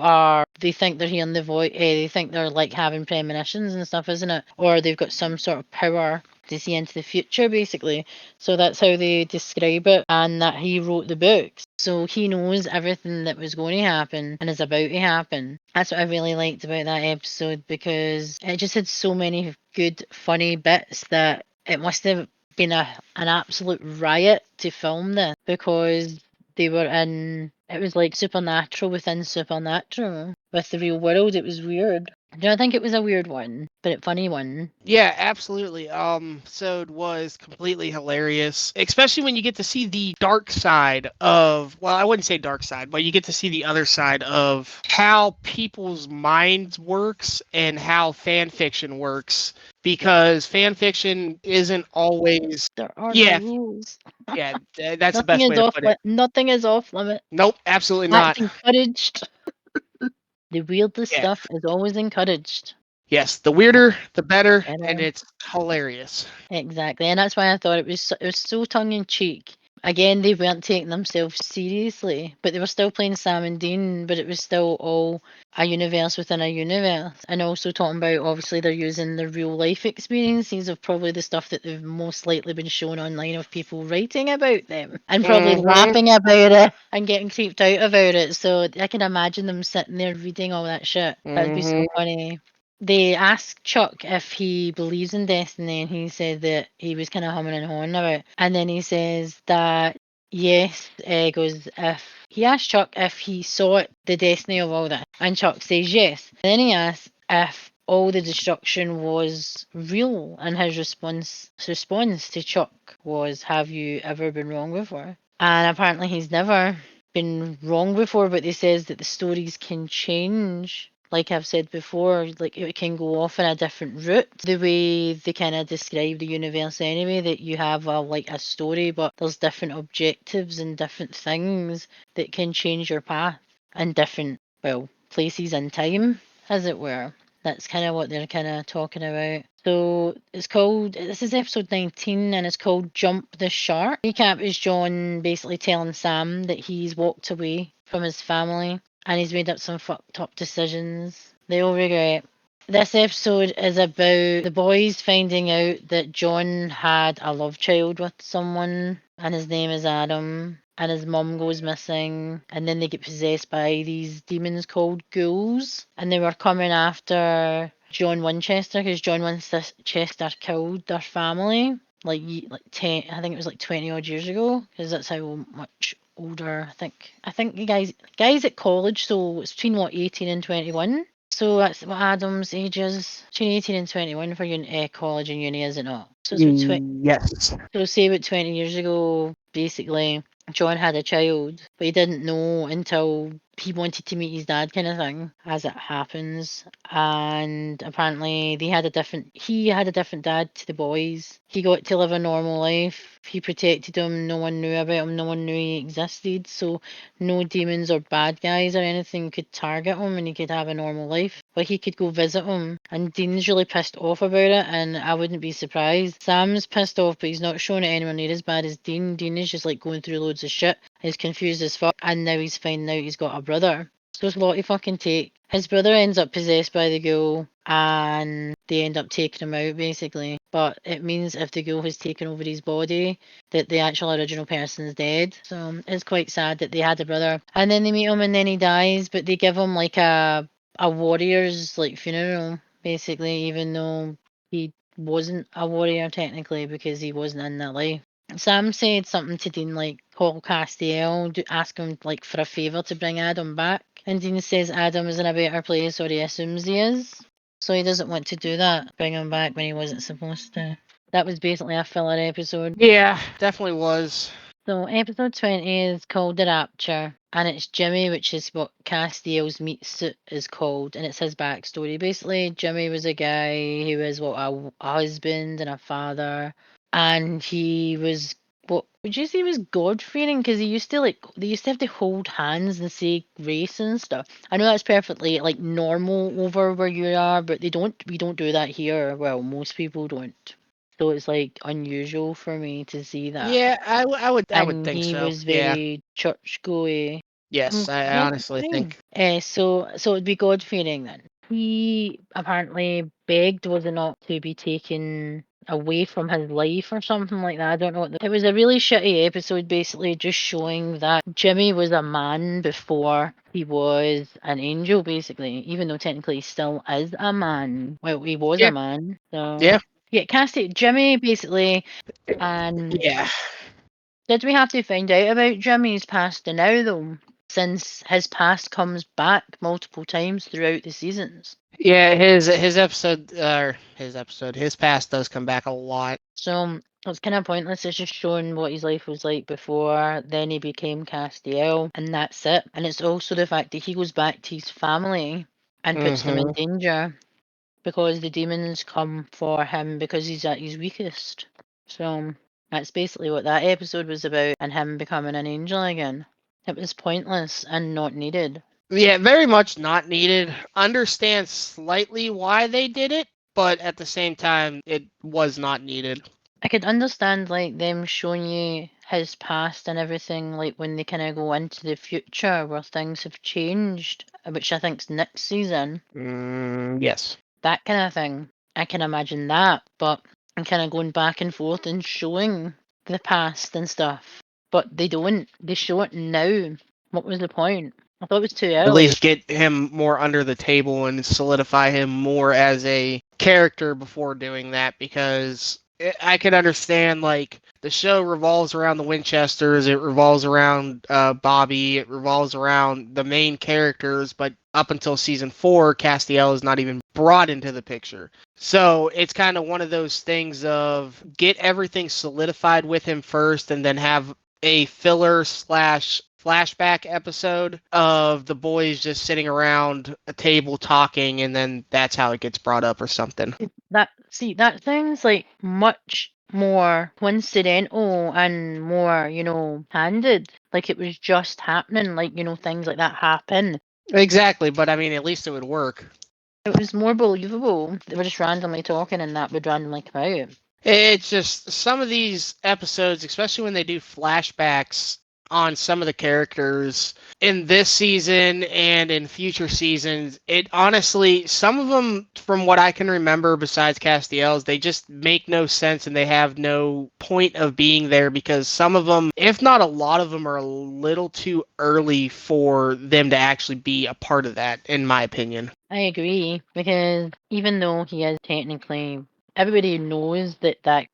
they think they're hearing the voice. They think they're like having premonitions and stuff, isn't it? Or they've got some sort of power to see into the future, basically. So that's how they describe it, and that he wrote the books. So he knows everything that was going to happen and is about to happen. That's what I really liked about that episode, because it just had so many good, funny bits that it must have been an absolute riot to film this, because they were in, it was like supernatural within supernatural with the real world. It was weird. Do I think it was a weird one, but a funny one? Yeah, absolutely. So it was completely hilarious, especially when you get to see the dark side of, well, I wouldn't say dark side, but you get to see the other side of how people's minds works and how fan fiction works, because fan fiction isn't always, There are no yeah, rules. yeah, that's the Nothing best is way to off. put it. Nothing is off limit. Nope, absolutely That's not. encouraged. The weirdest Yeah. stuff is always encouraged. Yes, the weirder, the better, and Better. it's hilarious. Exactly, and that's why I thought it was so tongue in cheek. Again, they weren't taking themselves seriously, but they were still playing Sam and Dean, but it was still all a universe within a universe. And also talking about, obviously, they're using the real life experiences of probably the stuff that they've most likely been shown online of people writing about them and probably laughing about it and getting creeped out about it. So I can imagine them sitting there reading all that shit. That'd be so funny. They asked Chuck if he believes in destiny, and he said that he was kind of humming and hawing about it. And then he says that yes, goes if he asked Chuck if he saw it, the destiny of all that, and Chuck says yes. And then he asks if all the destruction was real, and his response to Chuck was, "Have you ever been wrong before?" And apparently he's never been wrong before, but he says that the stories can change like I've said before, like it can go off in a different route. The way they kind of describe the universe anyway, that you have a story, but there's different objectives and different things that can change your path in different, well, places and time, as it were. That's kind of what they're kind of talking about. So this is episode 19, and it's called Jump the Shark. Recap is John basically telling Sam that he's walked away from his family and he's made up some fucked up decisions they all regret. This episode is about the boys finding out that John had a love child with someone, and his name is Adam, and his mum goes missing, and then they get possessed by these demons called ghouls, and they were coming after John Winchester because John Winchester killed their family like 10, I think it was like 20 odd years ago, because that's how much older I think you guys at college, so it's between 18 and 21. So that's what Adam's age is, between 18 and 21 for college and uni, is it not? So it's Yes. so say about 20 years ago, basically, John had a child, but he didn't know until he wanted to meet his dad, kind of thing, as it happens. And apparently he had a different dad to the boys. He got to live a normal life. He protected him. No one knew about him. No one knew he existed. So no demons or bad guys or anything could target him, and he could have a normal life. But he could go visit him. And Dean's really pissed off about it, and I wouldn't be surprised. Sam's pissed off, but he's not showing it anywhere near as bad as Dean. Dean is just like going through loads of shit. He's confused as fuck, and now he's finding out he's got a brother. So it's a lot to fucking take. His brother ends up possessed by the ghoul, and they end up taking him out, basically. But it means if the ghoul has taken over his body, that the actual original person is dead. So it's quite sad that they had a brother. And then they meet him, and then he dies, but they give him like a warrior's like funeral, basically, even though he wasn't a warrior technically because he wasn't in that life. Sam said something to Dean like, call Castiel, ask him like for a favour to bring Adam back. And Dean says Adam is in a better place, or he assumes he is. So he doesn't want to do that, bring him back when he wasn't supposed to. That was basically a filler episode. Yeah, definitely was. So episode 20 is called The Rapture, and it's Jimmy, which is what Castiel's meat suit is called, and it's his backstory. Basically, Jimmy was a guy who was a husband and a father, and he was, what would you say, he was God fearing, because they used to have to hold hands and say grace and stuff. I know that's perfectly like normal over where you are, but we don't do that here. Well, most people don't. So it's like unusual for me to see that. Yeah, I would And think he so. was Yeah. very church-goey. Yes, I Yeah, honestly fine. think. So it'd be God-fearing then. He apparently begged, was it not, to be taken away from his life or something like that. I don't know what it was. A really shitty episode, basically just showing that Jimmy was a man before he was an angel, basically, even though technically he still is a man. Well, he was Yeah. a man. So Yeah. yeah, Cassie, Jimmy basically, and Yeah. did we have to find out about Jimmy's past now, though? Since his past comes back multiple times throughout the seasons. Yeah, his past does come back a lot. So it's kind of pointless. It's just showing what his life was like before. Then he became Castiel, and that's it. And it's also the fact that he goes back to his family and puts them in Mm-hmm. danger because the demons come for him because he's at his weakest. So that's basically what that episode was about, and him becoming an angel again. It was pointless and not needed. Yeah, very much not needed. Understand slightly why they did it, but at the same time, it was not needed. I could understand like them showing you his past and everything, like when they kind of go into the future where things have changed, which I think's next season. Yes. That kind of thing. I can imagine that, but I'm kind of going back and forth and showing the past and stuff. But they don't. They show it now. What was the point? I thought it was too At early. least get him more under the table and solidify him more as a character before doing that, because I could understand, like, the show revolves around the Winchesters, it revolves around Bobby, it revolves around the main characters, but up until season 4, Castiel is not even brought into the picture. So it's kind of one of those things of get everything solidified with him first, and then have a filler slash flashback episode of the boys just sitting around a table talking, and then that's how it gets brought up or something. That sounds like much more coincidental and more, handed. Like it was just happening, like, things like that happen. Exactly, but I mean, at least it would work. It was more believable. They were just randomly talking and that would randomly come out. It's just some of these episodes, especially when they do flashbacks on some of the characters in this season and in future seasons, it honestly, some of them, from what I can remember, besides Castiel's, they just make no sense and they have no point of being there because some of them, if not a lot of them, are a little too early for them to actually be a part of that, in my opinion. I agree, because even though he is technically, everybody knows that that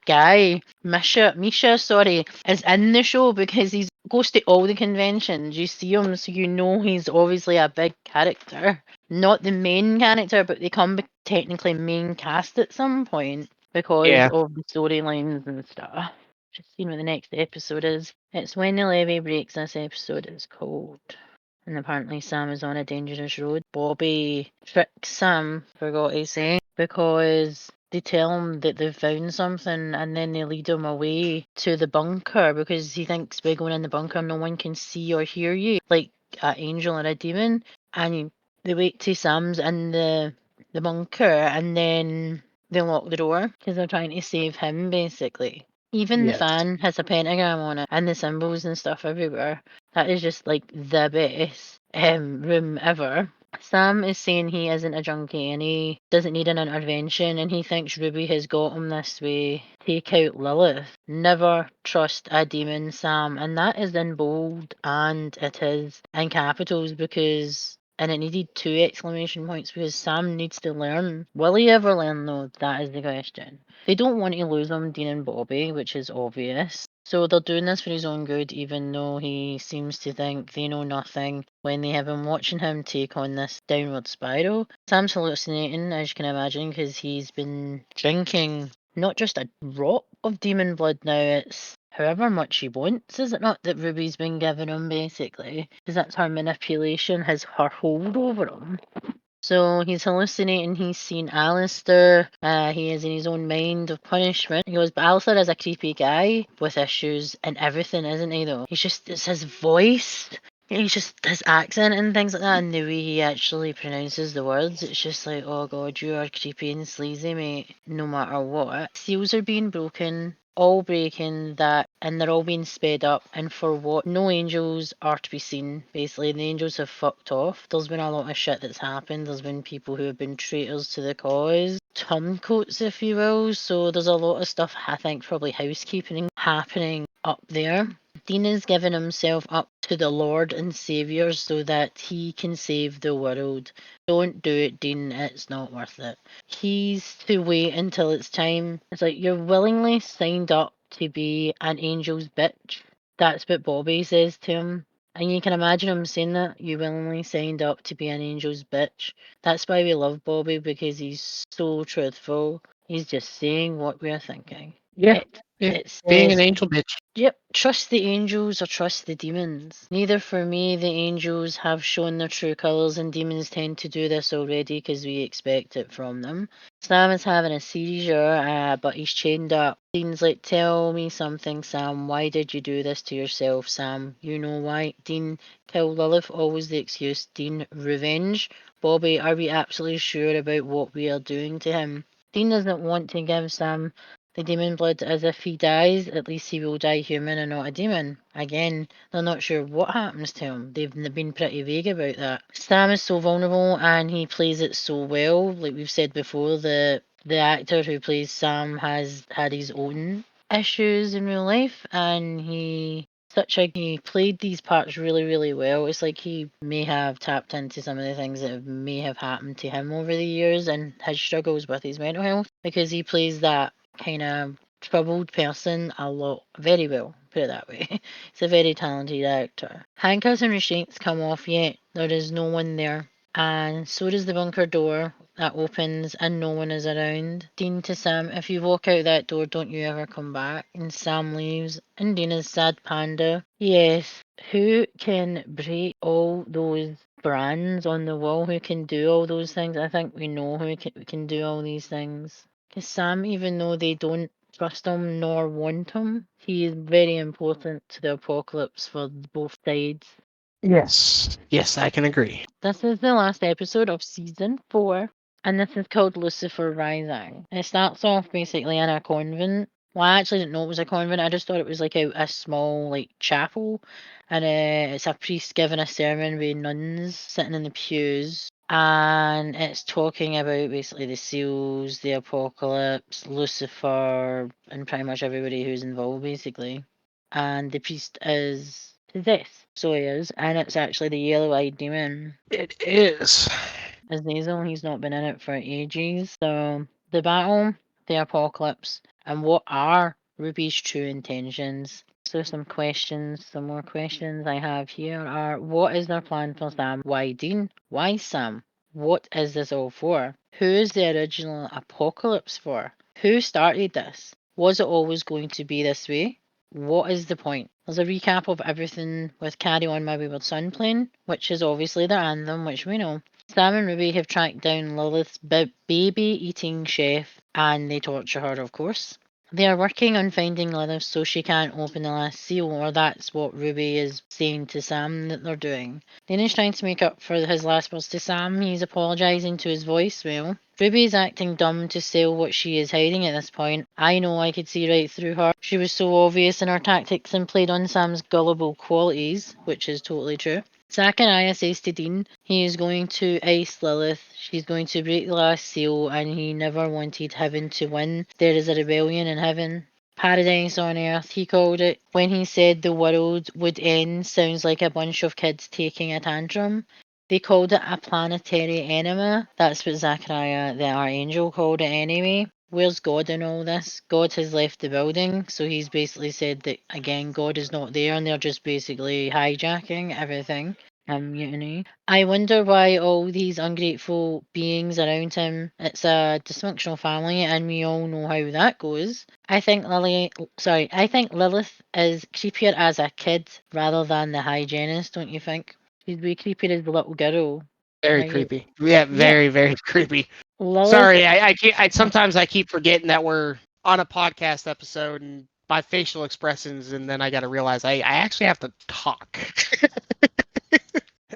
guy, Misha, sorry, is in the show because he goes to all the conventions. You see him, so you know he's obviously a big character. Not the main character, but they come technically main cast at some point because Yeah. of the storylines and stuff. Just seeing what the next episode is. It's When the Levee Breaks. This episode is called. And apparently Sam is on a dangerous road. Bobby tricks Sam, forgot to say, because they tell him that they've found something and then they lead him away to the bunker because he thinks by going in the bunker no one can see or hear you, like an angel or a demon. And they wait till Sam's in the bunker and then they lock the door because they're trying to save him, basically. Even the Yes. fan has a pentagram on it and the symbols and stuff everywhere. That is just like the best room ever. Sam is saying he isn't a junkie and he doesn't need an intervention and he thinks Ruby has got him this way. Take out Lilith. Never trust a demon, Sam. And that is in bold and it is in capitals because, and it needed 2 exclamation points because Sam needs to learn. Will he ever learn though? That is the question. They don't want to lose him, Dean and Bobby, which is obvious. So they're doing this for his own good, even though he seems to think they know nothing when they have been watching him take on this downward spiral. Sam's hallucinating, as you can imagine, because he's been drinking not just a drop of demon blood now, it's however much he wants, is it not, that Ruby's been giving him, basically? Because that's her manipulation, her hold over him. So he's hallucinating, he's seen Alistair, he is in his own mind of punishment. He goes, but Alistair is a creepy guy with issues and everything, isn't he though? It's his voice, he's just his accent and things like that, and the way he actually pronounces the words, it's just like, oh god, you are creepy and sleazy, mate, no matter what. Seals are being broken, all breaking that, and they're all being sped up, and for what? No angels are to be seen, basically. The angels have fucked off. There's been a lot of shit that's happened. There's been people who have been traitors to the cause, turncoats, if you will, so there's a lot of stuff, I think, probably housekeeping happening up there. Dean is giving himself up to the Lord and Saviour so that he can save the world. Don't do it, Dean. It's not worth it. He's to wait until it's time. It's like you're willingly signed up to be an angel's bitch. That's what Bobby says to him. And you can imagine him saying that. You willingly signed up to be an angel's bitch. That's why we love Bobby, because he's so truthful. He's just saying what we're thinking. Yeah. It Being says, an angel bitch. yep, trust the angels or trust the demons. Neither for me. The angels have shown their true colours, and demons tend to do this already because we expect it from them. Sam is having a seizure, but he's chained up. Dean's like, tell me something, Sam. Why did you do this to yourself, Sam? You know why? Dean, kill Lilith, always the excuse. Dean, revenge. Bobby, are we absolutely sure about what we are doing to him? Dean doesn't want to give Sam the demon blood, as if he dies, at least he will die human and not a demon. Again, they're not sure what happens to him. They've been pretty vague about that. Sam is so vulnerable and he plays it so well. Like we've said before, the actor who plays Sam has had his own issues in real life, and he played these parts really, really well. It's like he may have tapped into some of the things that may have happened to him over the years and his struggles with his mental health, because he plays that kind of troubled person a lot, very well, put it that way. He's a very talented actor. Handcuffs and restraints come off yet. There is no one there. And so does the bunker door. that opens and no one is around. Dean to Sam, if you walk out that door, don't you ever come back. And Sam leaves. And Dean is sad panda. Yes, who can break all those brands on the wall? Who can do all those things? I think we know who can do all these things. Because Sam, even though they don't trust him nor want him, he is very important to the apocalypse for both sides. Yes. Yes, I can agree. This is the last episode of season 4, and this is called Lucifer Rising. It starts off basically in a convent. Well, I actually didn't know it was a convent. I just thought it was like a small like chapel, and it's a priest giving a sermon with nuns sitting in the pews, and it's talking about basically the seals, the apocalypse, Lucifer, and pretty much everybody who's involved basically. And the priest is possessed, so he is, and it's actually the yellow-eyed demon. It is. As Nasal, he's not been in it for ages. So the battle, the apocalypse, and what are Ruby's true intentions? So some more questions I have here are: what is their plan for Sam? Why Dean? Why Sam? What is this all for? Who is the original apocalypse for? Who started this? Was it always going to be this way? What is the point? There's a recap of everything with Carry On My Wayward Son playing, which is obviously their anthem, which we know. Sam and Ruby have tracked down Lilith's baby-eating chef, and they torture her, of course. They are working on finding Lilith so she can't open the last seal, or that's what Ruby is saying to Sam that they're doing. Then he's trying to make up for his last words to Sam. He's apologising to his voicemail. Ruby is acting dumb to sell what she is hiding at this point. I know I could see right through her. She was so obvious in her tactics and played on Sam's gullible qualities, which is totally true. Zachariah says to Dean he is going to ice Lilith, she's going to break the last seal, and he never wanted heaven to win. There is a rebellion in heaven. Paradise on Earth, he called it. When he said the world would end, sounds like a bunch of kids taking a tantrum. They called it a planetary enema. That's what Zachariah the Archangel called it anyway. Where's God in all this? God has left the building, so he's basically said that again, God is not there, and they're just basically hijacking everything. Mutiny. I wonder why all these ungrateful beings around him. It's a dysfunctional family, and we all know how that goes. I think Lilith is creepier as a kid rather than the hygienist, don't you think? She's way creepier as the little girl. Very Right? creepy. Yeah, Yeah. very, very creepy. Lilith. Sorry, sometimes I keep forgetting that we're on a podcast episode and my facial expressions, and then I got to realize I actually have to talk.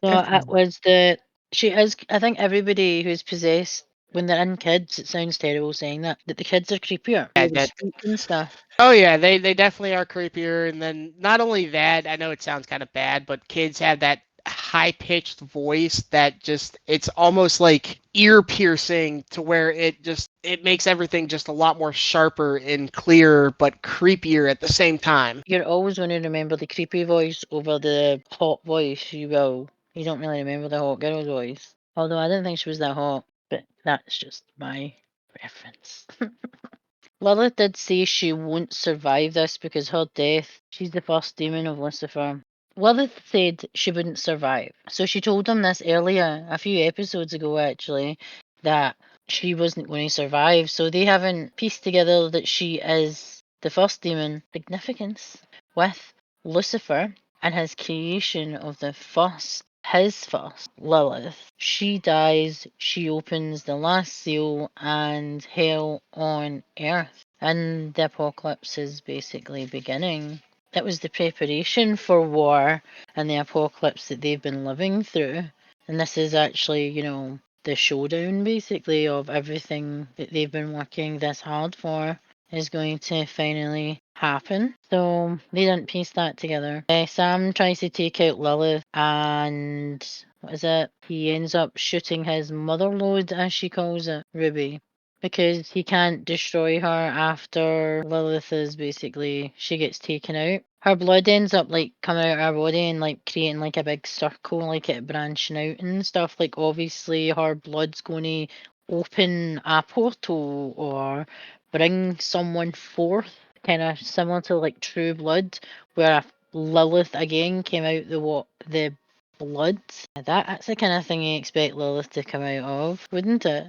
So it was the she is. I think everybody who's possessed when they're in kids, it sounds terrible saying that the kids are creepier. They Yeah, would speak and stuff. oh yeah, they definitely are creepier. And then not only that, I know it sounds kind of bad, but kids have that high pitched voice that just it's almost like ear piercing to where it makes everything just a lot more sharper and clearer, but creepier at the same time. You're always going to remember the creepy voice over the hot voice. You will. You don't really remember the hot girl's voice. Although I didn't think she was that hot, but that's just my preference. Lilith did say she won't survive this because her death, she's the first demon of Lucifer. Lilith said she wouldn't survive. So she told him this earlier, a few episodes ago actually, that she wasn't going to survive. So they haven't pieced together that she is the first demon. Significance with Lucifer and his creation of his first, Lilith. She dies, she opens the last seal, and hell on earth. And the apocalypse is basically beginning. It was the preparation for war and the apocalypse that they've been living through. And this is actually, the showdown basically of everything that they've been working this hard for is going to finally happen. So they didn't piece that together. Sam tries to take out Lilith, and what is it? He ends up shooting his mother load, as she calls it, Ruby, because he can't destroy her after Lilith is basically she gets taken out. Her blood ends up like coming out of her body and like creating like a big circle, like it branching out and stuff. Like obviously her blood's going to open a portal or bring someone forth, kind of similar to like True Blood, where Lilith again came out the blood. That's the kind of thing you expect Lilith to come out of, wouldn't it?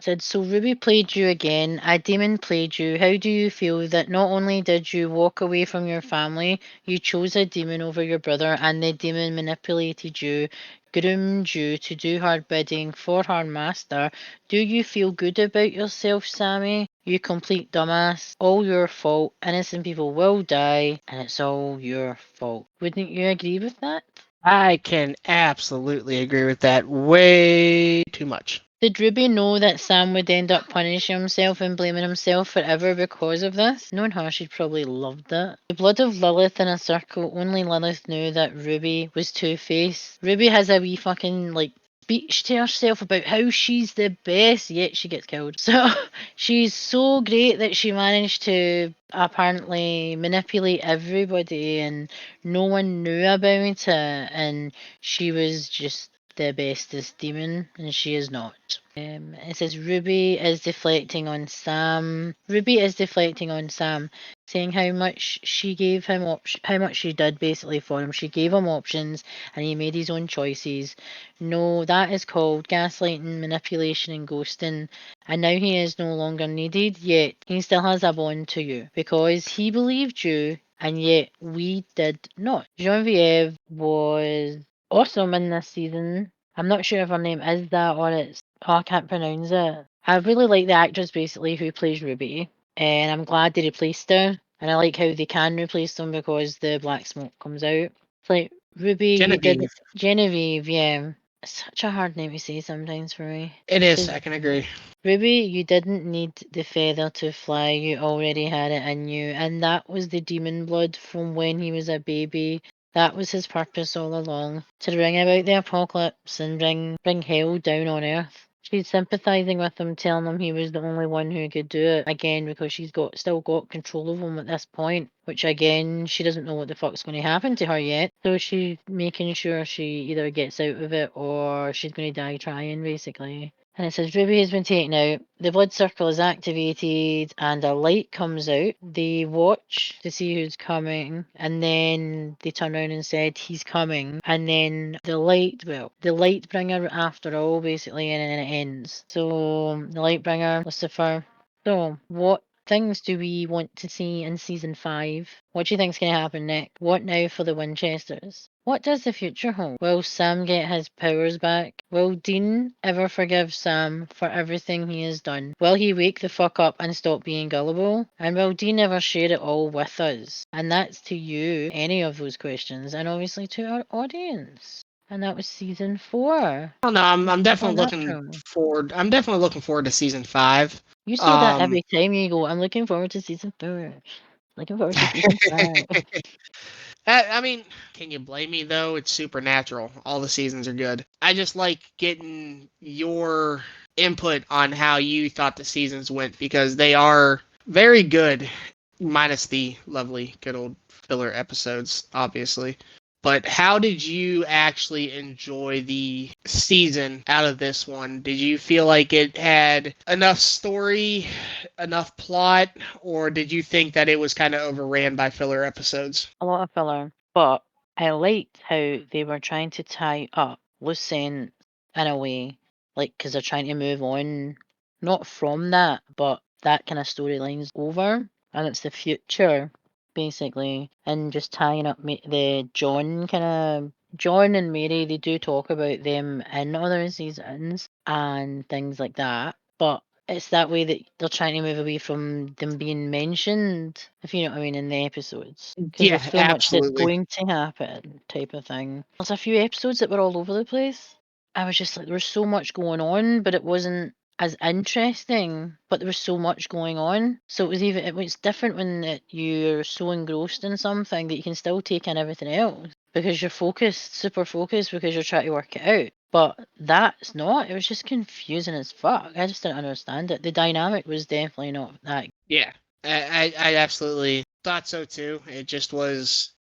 Said, so Ruby played you again. A demon played you. How do you feel that not only did you walk away from your family, you chose a demon over your brother, and the demon manipulated you, groomed you to do her bidding for her master? Do you feel good about yourself, Sammy? You complete dumbass. All your fault. Innocent people will die, and it's all your fault. Wouldn't you agree with that? I can absolutely agree with that way too much. Did Ruby know that Sam would end up punishing himself and blaming himself forever because of this? Knowing her, she'd probably loved it. The blood of Lilith in a circle, only Lilith knew that Ruby was Two-Face. Ruby has a wee fucking, speech to herself about how she's the best, yet she gets killed. So, she's so great that she managed to apparently manipulate everybody and no one knew about it, and she was just the bestest demon, and she is not. It says Ruby is deflecting on Sam. Ruby is deflecting on Sam, saying how much she gave him how much she did basically for him. She gave him options, and he made his own choices. No, that is called gaslighting, manipulation, and ghosting. And now he is no longer needed, yet he still has a bond to you because he believed you, and yet we did not. Genevieve was awesome in this season. I'm not sure if her name is that or it's. Oh, I can't pronounce it. I really like the actress basically who plays Ruby, and I'm glad they replaced her. And I like how they can replace them because the black smoke comes out. It's like, Ruby, you did Genevieve. Genevieve, yeah. It's such a hard name to say sometimes for me. It is, Says, I can agree. Ruby, you didn't need the feather to fly, you already had it in you, and that was the demon blood from when he was a baby. That was his purpose all along, to bring about the apocalypse and bring hell down on Earth. She's sympathising with him, telling him he was the only one who could do it, again, because she's still got control of him at this point, which again, she doesn't know what the fuck's going to happen to her yet, so she's making sure she either gets out of it or she's going to die trying, basically. And it says Ruby has been taken out. The blood circle is activated and a light comes out. They watch to see who's coming and then they turn around and said he's coming. And then the light bringer after all basically, and then it ends. So the light bringer, Lucifer. So what things do we want to see in season 5? What do you think's going to happen next? What now for the Winchesters? What does the future hold? Will Sam get his powers back? Will Dean ever forgive Sam for everything he has done? Will he wake the fuck up and stop being gullible? And will Dean ever share it all with us? And that's to you, any of those questions, and obviously to our audience. And that was season 4. I don't know. I'm definitely looking Supernatural. forward. I'm definitely looking forward to season 5. You say that every time you go, I'm looking forward to season 4. Looking forward to season 5. I mean, can you blame me though? It's supernatural. All the seasons are good. I just like getting your input on how you thought the seasons went because they are very good, minus the lovely, good old filler episodes, obviously. But how did you actually enjoy the season out of this one? Did you feel like it had enough story, enough plot, or did you think that it was kind of overran by filler episodes? A lot of filler, but I liked how they were trying to tie up loose ends in a way, because they're trying to move on, not from that, but that kind of storyline's over, and it's the future, basically, and just tying up the John and Mary, they do talk about them in other seasons and things like that, but it's that way that they're trying to move away from them being mentioned, if you know what I mean, in the episodes. Because Yeah, there's so much that's absolutely. going to happen, type of thing. There's a few episodes that were all over the place. I was just like, there was so much going on, but it wasn't as interesting. But there was so much going on, so it was different when you're so engrossed in something that you can still take in everything else because you're focused, super focused, because you're trying to work it out. But that's not. It was just confusing as fuck. I just didn't understand it. The dynamic was definitely not that. Yeah, I absolutely thought so too. It just was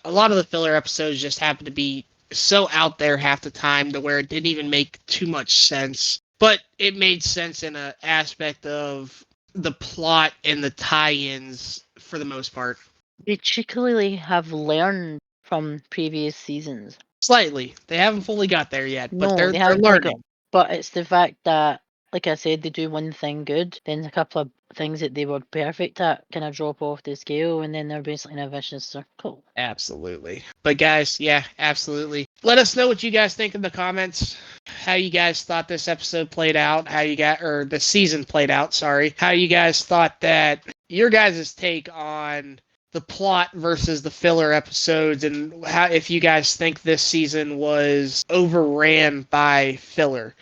a lot of the filler episodes just happened to be so out there half the time to where it didn't even make too much sense. But it made sense in an aspect of the plot and the tie-ins for the most part. They cheekily have learned from previous seasons. Slightly. They haven't fully got there yet, but No, they're they they're haven't fully got. learning. But it's the fact that like I said, they do one thing good, then a couple of things that they were perfect at kind of drop off the scale, and then they're basically in a vicious circle. Absolutely. But guys, yeah, absolutely. Let us know what you guys think in the comments. How you guys thought this episode played out, how you got, or the season played out, sorry. How you guys thought that, your guys' take on the plot versus the filler episodes, and how, if you guys think this season was overran by filler.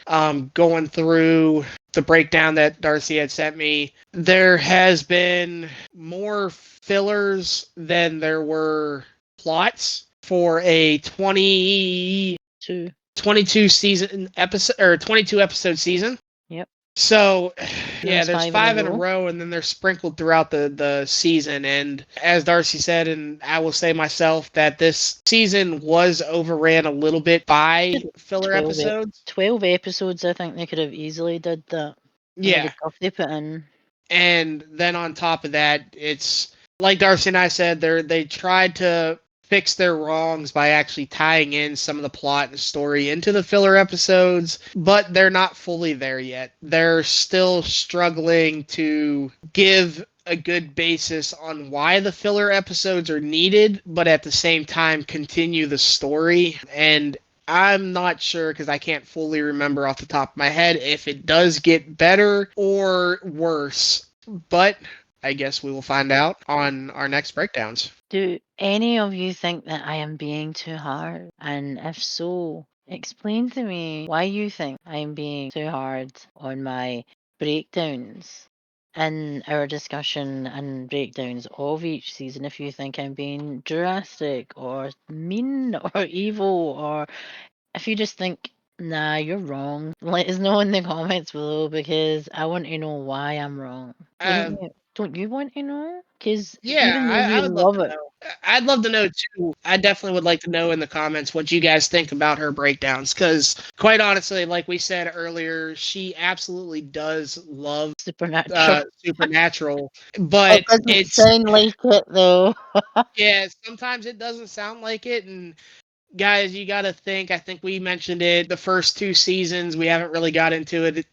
Going through the breakdown that Darcy had sent me, there has been more fillers than there were plots for a 22 season episode, or 22 episode season. Yep. So, yeah, there's 5 in a row, and then they're sprinkled throughout the season. And as Darcy said, and I will say myself, that this season was overran a little bit by filler 12 episodes. 12 episodes, I think they could have easily did that. Yeah. The stuff they put in. And then on top of that, it's like Darcy and I said, they tried to fix their wrongs by actually tying in some of the plot and story into the filler episodes, but they're not fully there yet. They're still struggling to give a good basis on why the filler episodes are needed, but at the same time continue the story. And I'm not sure, because I can't fully remember off the top of my head, if it does get better or worse. But I guess we will find out on our next breakdowns. Do any of you think that I am being too hard? And if so, explain to me why you think I'm being too hard on my breakdowns in our discussion and breakdowns of each season. If you think I'm being drastic or mean or evil, or if you just think, nah, you're wrong, let us know in the comments below, because I want to know why I'm wrong. Don't you want to know? Because Yeah, even though I you would love love to it, know. I'd love to know too. I definitely would like to know in the comments what you guys think about her breakdowns, because quite honestly, like we said earlier, she absolutely does love Supernatural. Supernatural, but It doesn't it's sound like it though. yeah, sometimes it doesn't sound like it. And guys, you got to think, I think we mentioned it the first two seasons, we haven't really got into it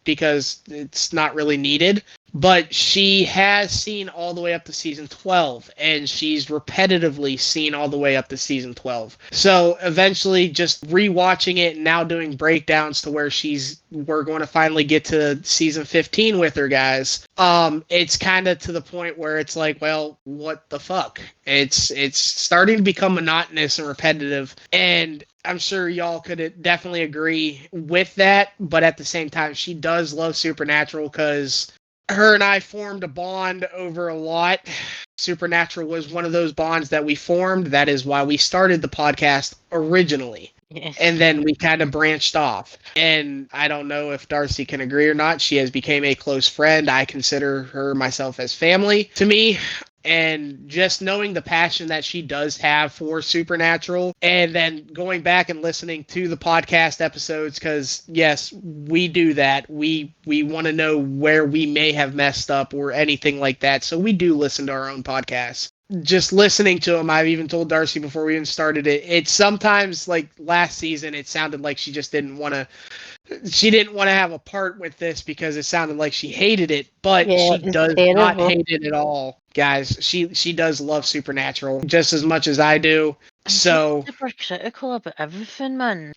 because it's not really needed, but she has seen all the way up to season 12, and she's repetitively seen all the way up to season 12. So eventually, just rewatching it and now doing breakdowns to where we're going to finally get to season 15 with her, guys. It's kind of to the point where it's like, well, what the fuck? It's starting to become monotonous and repetitive, and I'm sure y'all could definitely agree with that. But at the same time, she does love Supernatural, because her and I formed a bond over a lot. Supernatural was one of those bonds that we formed. That is why we started the podcast originally. Yes. And then we kind of branched off. And I don't know if Darcy can agree or not. She has become a close friend. I consider her myself as family to me. And just knowing the passion that she does have for Supernatural, and then going back and listening to the podcast episodes, because yes, we do that. We want to know where we may have messed up or anything like that. So we do listen to our own podcasts. Just listening to them, I've even told Darcy before we even started it, it's sometimes, like last season, it sounded like she just didn't want to have a part with this, because it sounded like she hated it, but Yeah, she it's does not terrible. hate it at all, guys. She does love Supernatural just as much as I do. I'm So super critical about everything, man.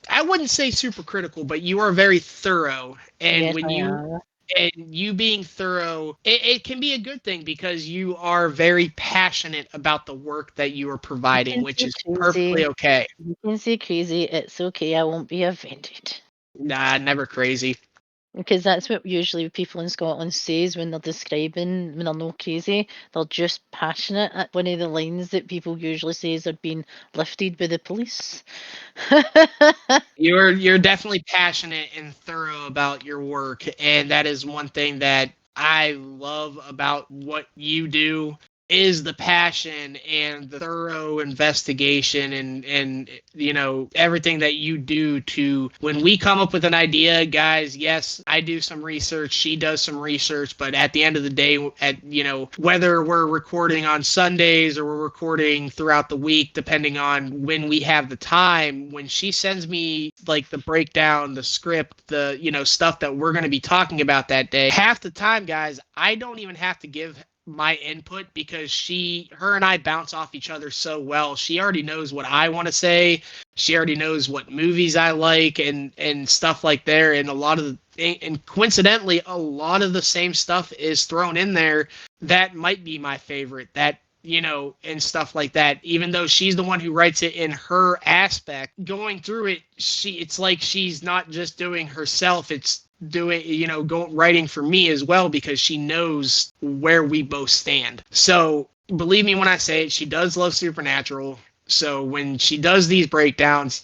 I wouldn't say super critical, but you are very thorough, and Yes, when I you am. and you being thorough, it can be a good thing, because you are very passionate about the work that you are providing, which is perfectly okay. You can say crazy. It's okay. I won't be offended. Nah, never crazy. Because that's what usually people in Scotland says when they're describing when they're not crazy. They're just passionate. One of the lines that people usually say is they're being lifted by the police. You're definitely passionate and thorough about your work, and that is one thing that I love about what you do. is the passion and the thorough investigation and you know, everything that you do to, when we come up with an idea, guys, yes, I do some research, she does some research, but at the end of the day, you know, whether we're recording on Sundays or we're recording throughout the week, depending on when we have the time, when she sends me like the breakdown, the script, the, you know, stuff that we're going to be talking about that day, half the time, guys, I don't even have to give my input because her and I bounce off each other so well. She already knows what I want to say. She already knows what movies I like and stuff like there. And and coincidentally, a lot of the same stuff is thrown in there that might be my favorite, that, you know, and stuff like that. Even though she's the one who writes it in her aspect, going through it, it's like she's not just doing herself, it's doing, you know, writing for me as well, because she knows where we both stand. So believe me when I say it, she does love Supernatural. So when she does these breakdowns,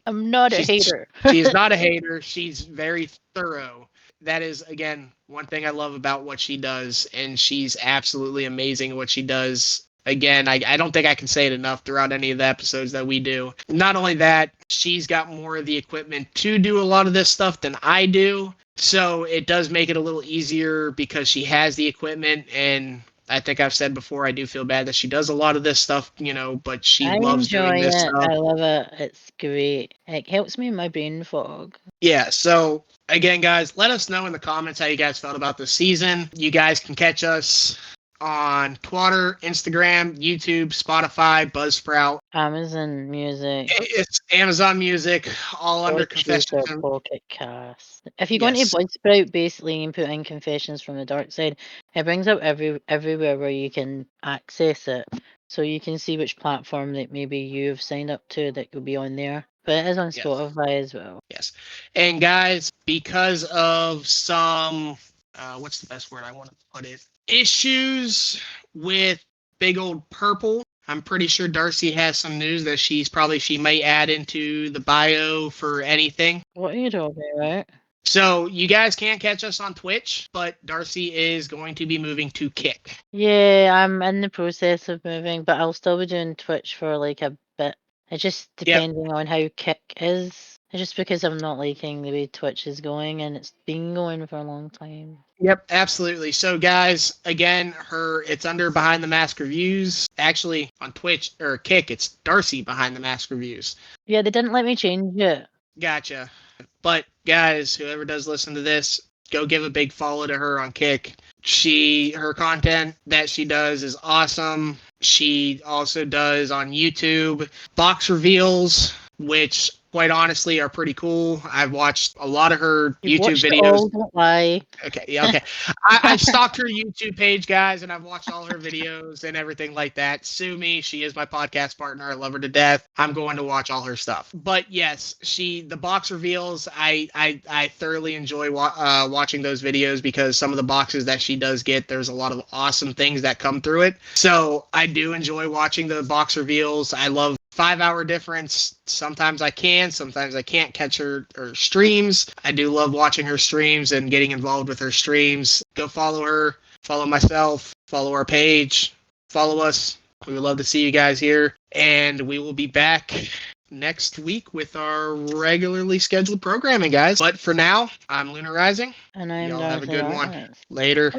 I'm not a hater. She is not a hater. She's very thorough. That is, again, one thing I love about what she does, and she's absolutely amazing at what she does. Again, I don't think I can say it enough throughout any of the episodes that we do. Not only that, she's got more of the equipment to do a lot of this stuff than I do. So it does make it a little easier because she has the equipment. And I think I've said before, I do feel bad that she does a lot of this stuff, you know, but she I loves doing enjoy this it. stuff. I love it. It's great. It helps me in my brain fog. Yeah, so again, guys, let us know in the comments how you guys felt about this season. You guys can catch us on Twitter, Instagram, YouTube, Spotify, Buzzsprout, Amazon Music. It's Amazon Music, all under Confessions. Pocket Cast. If you go into Yes. Buzzsprout basically and put in Confessions from the Darkside, it brings up everywhere where you can access it. So you can see which platform that maybe you've signed up to that could be on there. But it is on Yes. Spotify as well. Yes. And guys, because of some, what's the best word I want to put it? Issues with Big Old Purple. I'm pretty sure Darcy has some news that she may add into the bio for anything. What are you talking about? So you guys can't catch us on Twitch, but Darcy is going to be moving to Kick. Yeah, I'm in the process of moving, but I'll still be doing Twitch for like a bit. It's just depending on how Kick is. It's just because I'm not liking the way Twitch is going, and it's been going for a long time. Yep, absolutely. So guys, again, it's under Behind the Mask Reviews. Actually, on Twitch or Kick, it's Darcy Behind the Mask Reviews. Yeah, they didn't let me change it. Gotcha. But guys, whoever does listen to this, go give a big follow to her on Kick. Her content that she does is awesome. She also does on YouTube box reveals, which quite honestly are pretty cool. I've watched a lot of her YouTube videos. Don't lie. Okay, yeah, okay. I've stalked her YouTube page, guys, and I've watched all her videos and everything like that. Sue me. She is my podcast partner. I love her to death. I'm going to watch all her stuff. But yes, the box reveals, I thoroughly enjoy watching those videos because some of the boxes that she does get, there's a lot of awesome things that come through it. So I do enjoy watching the box reveals. I love 5-hour difference. Sometimes I can, sometimes I can't catch her streams. I do love watching her streams and getting involved with her streams. Go follow her, follow myself, follow our page, follow us. We would love to see you guys here. And we will be back next week with our regularly scheduled programming, guys. But for now, I'm Lunar Rising. And I'm Y'all have a good one. Darkside. Later.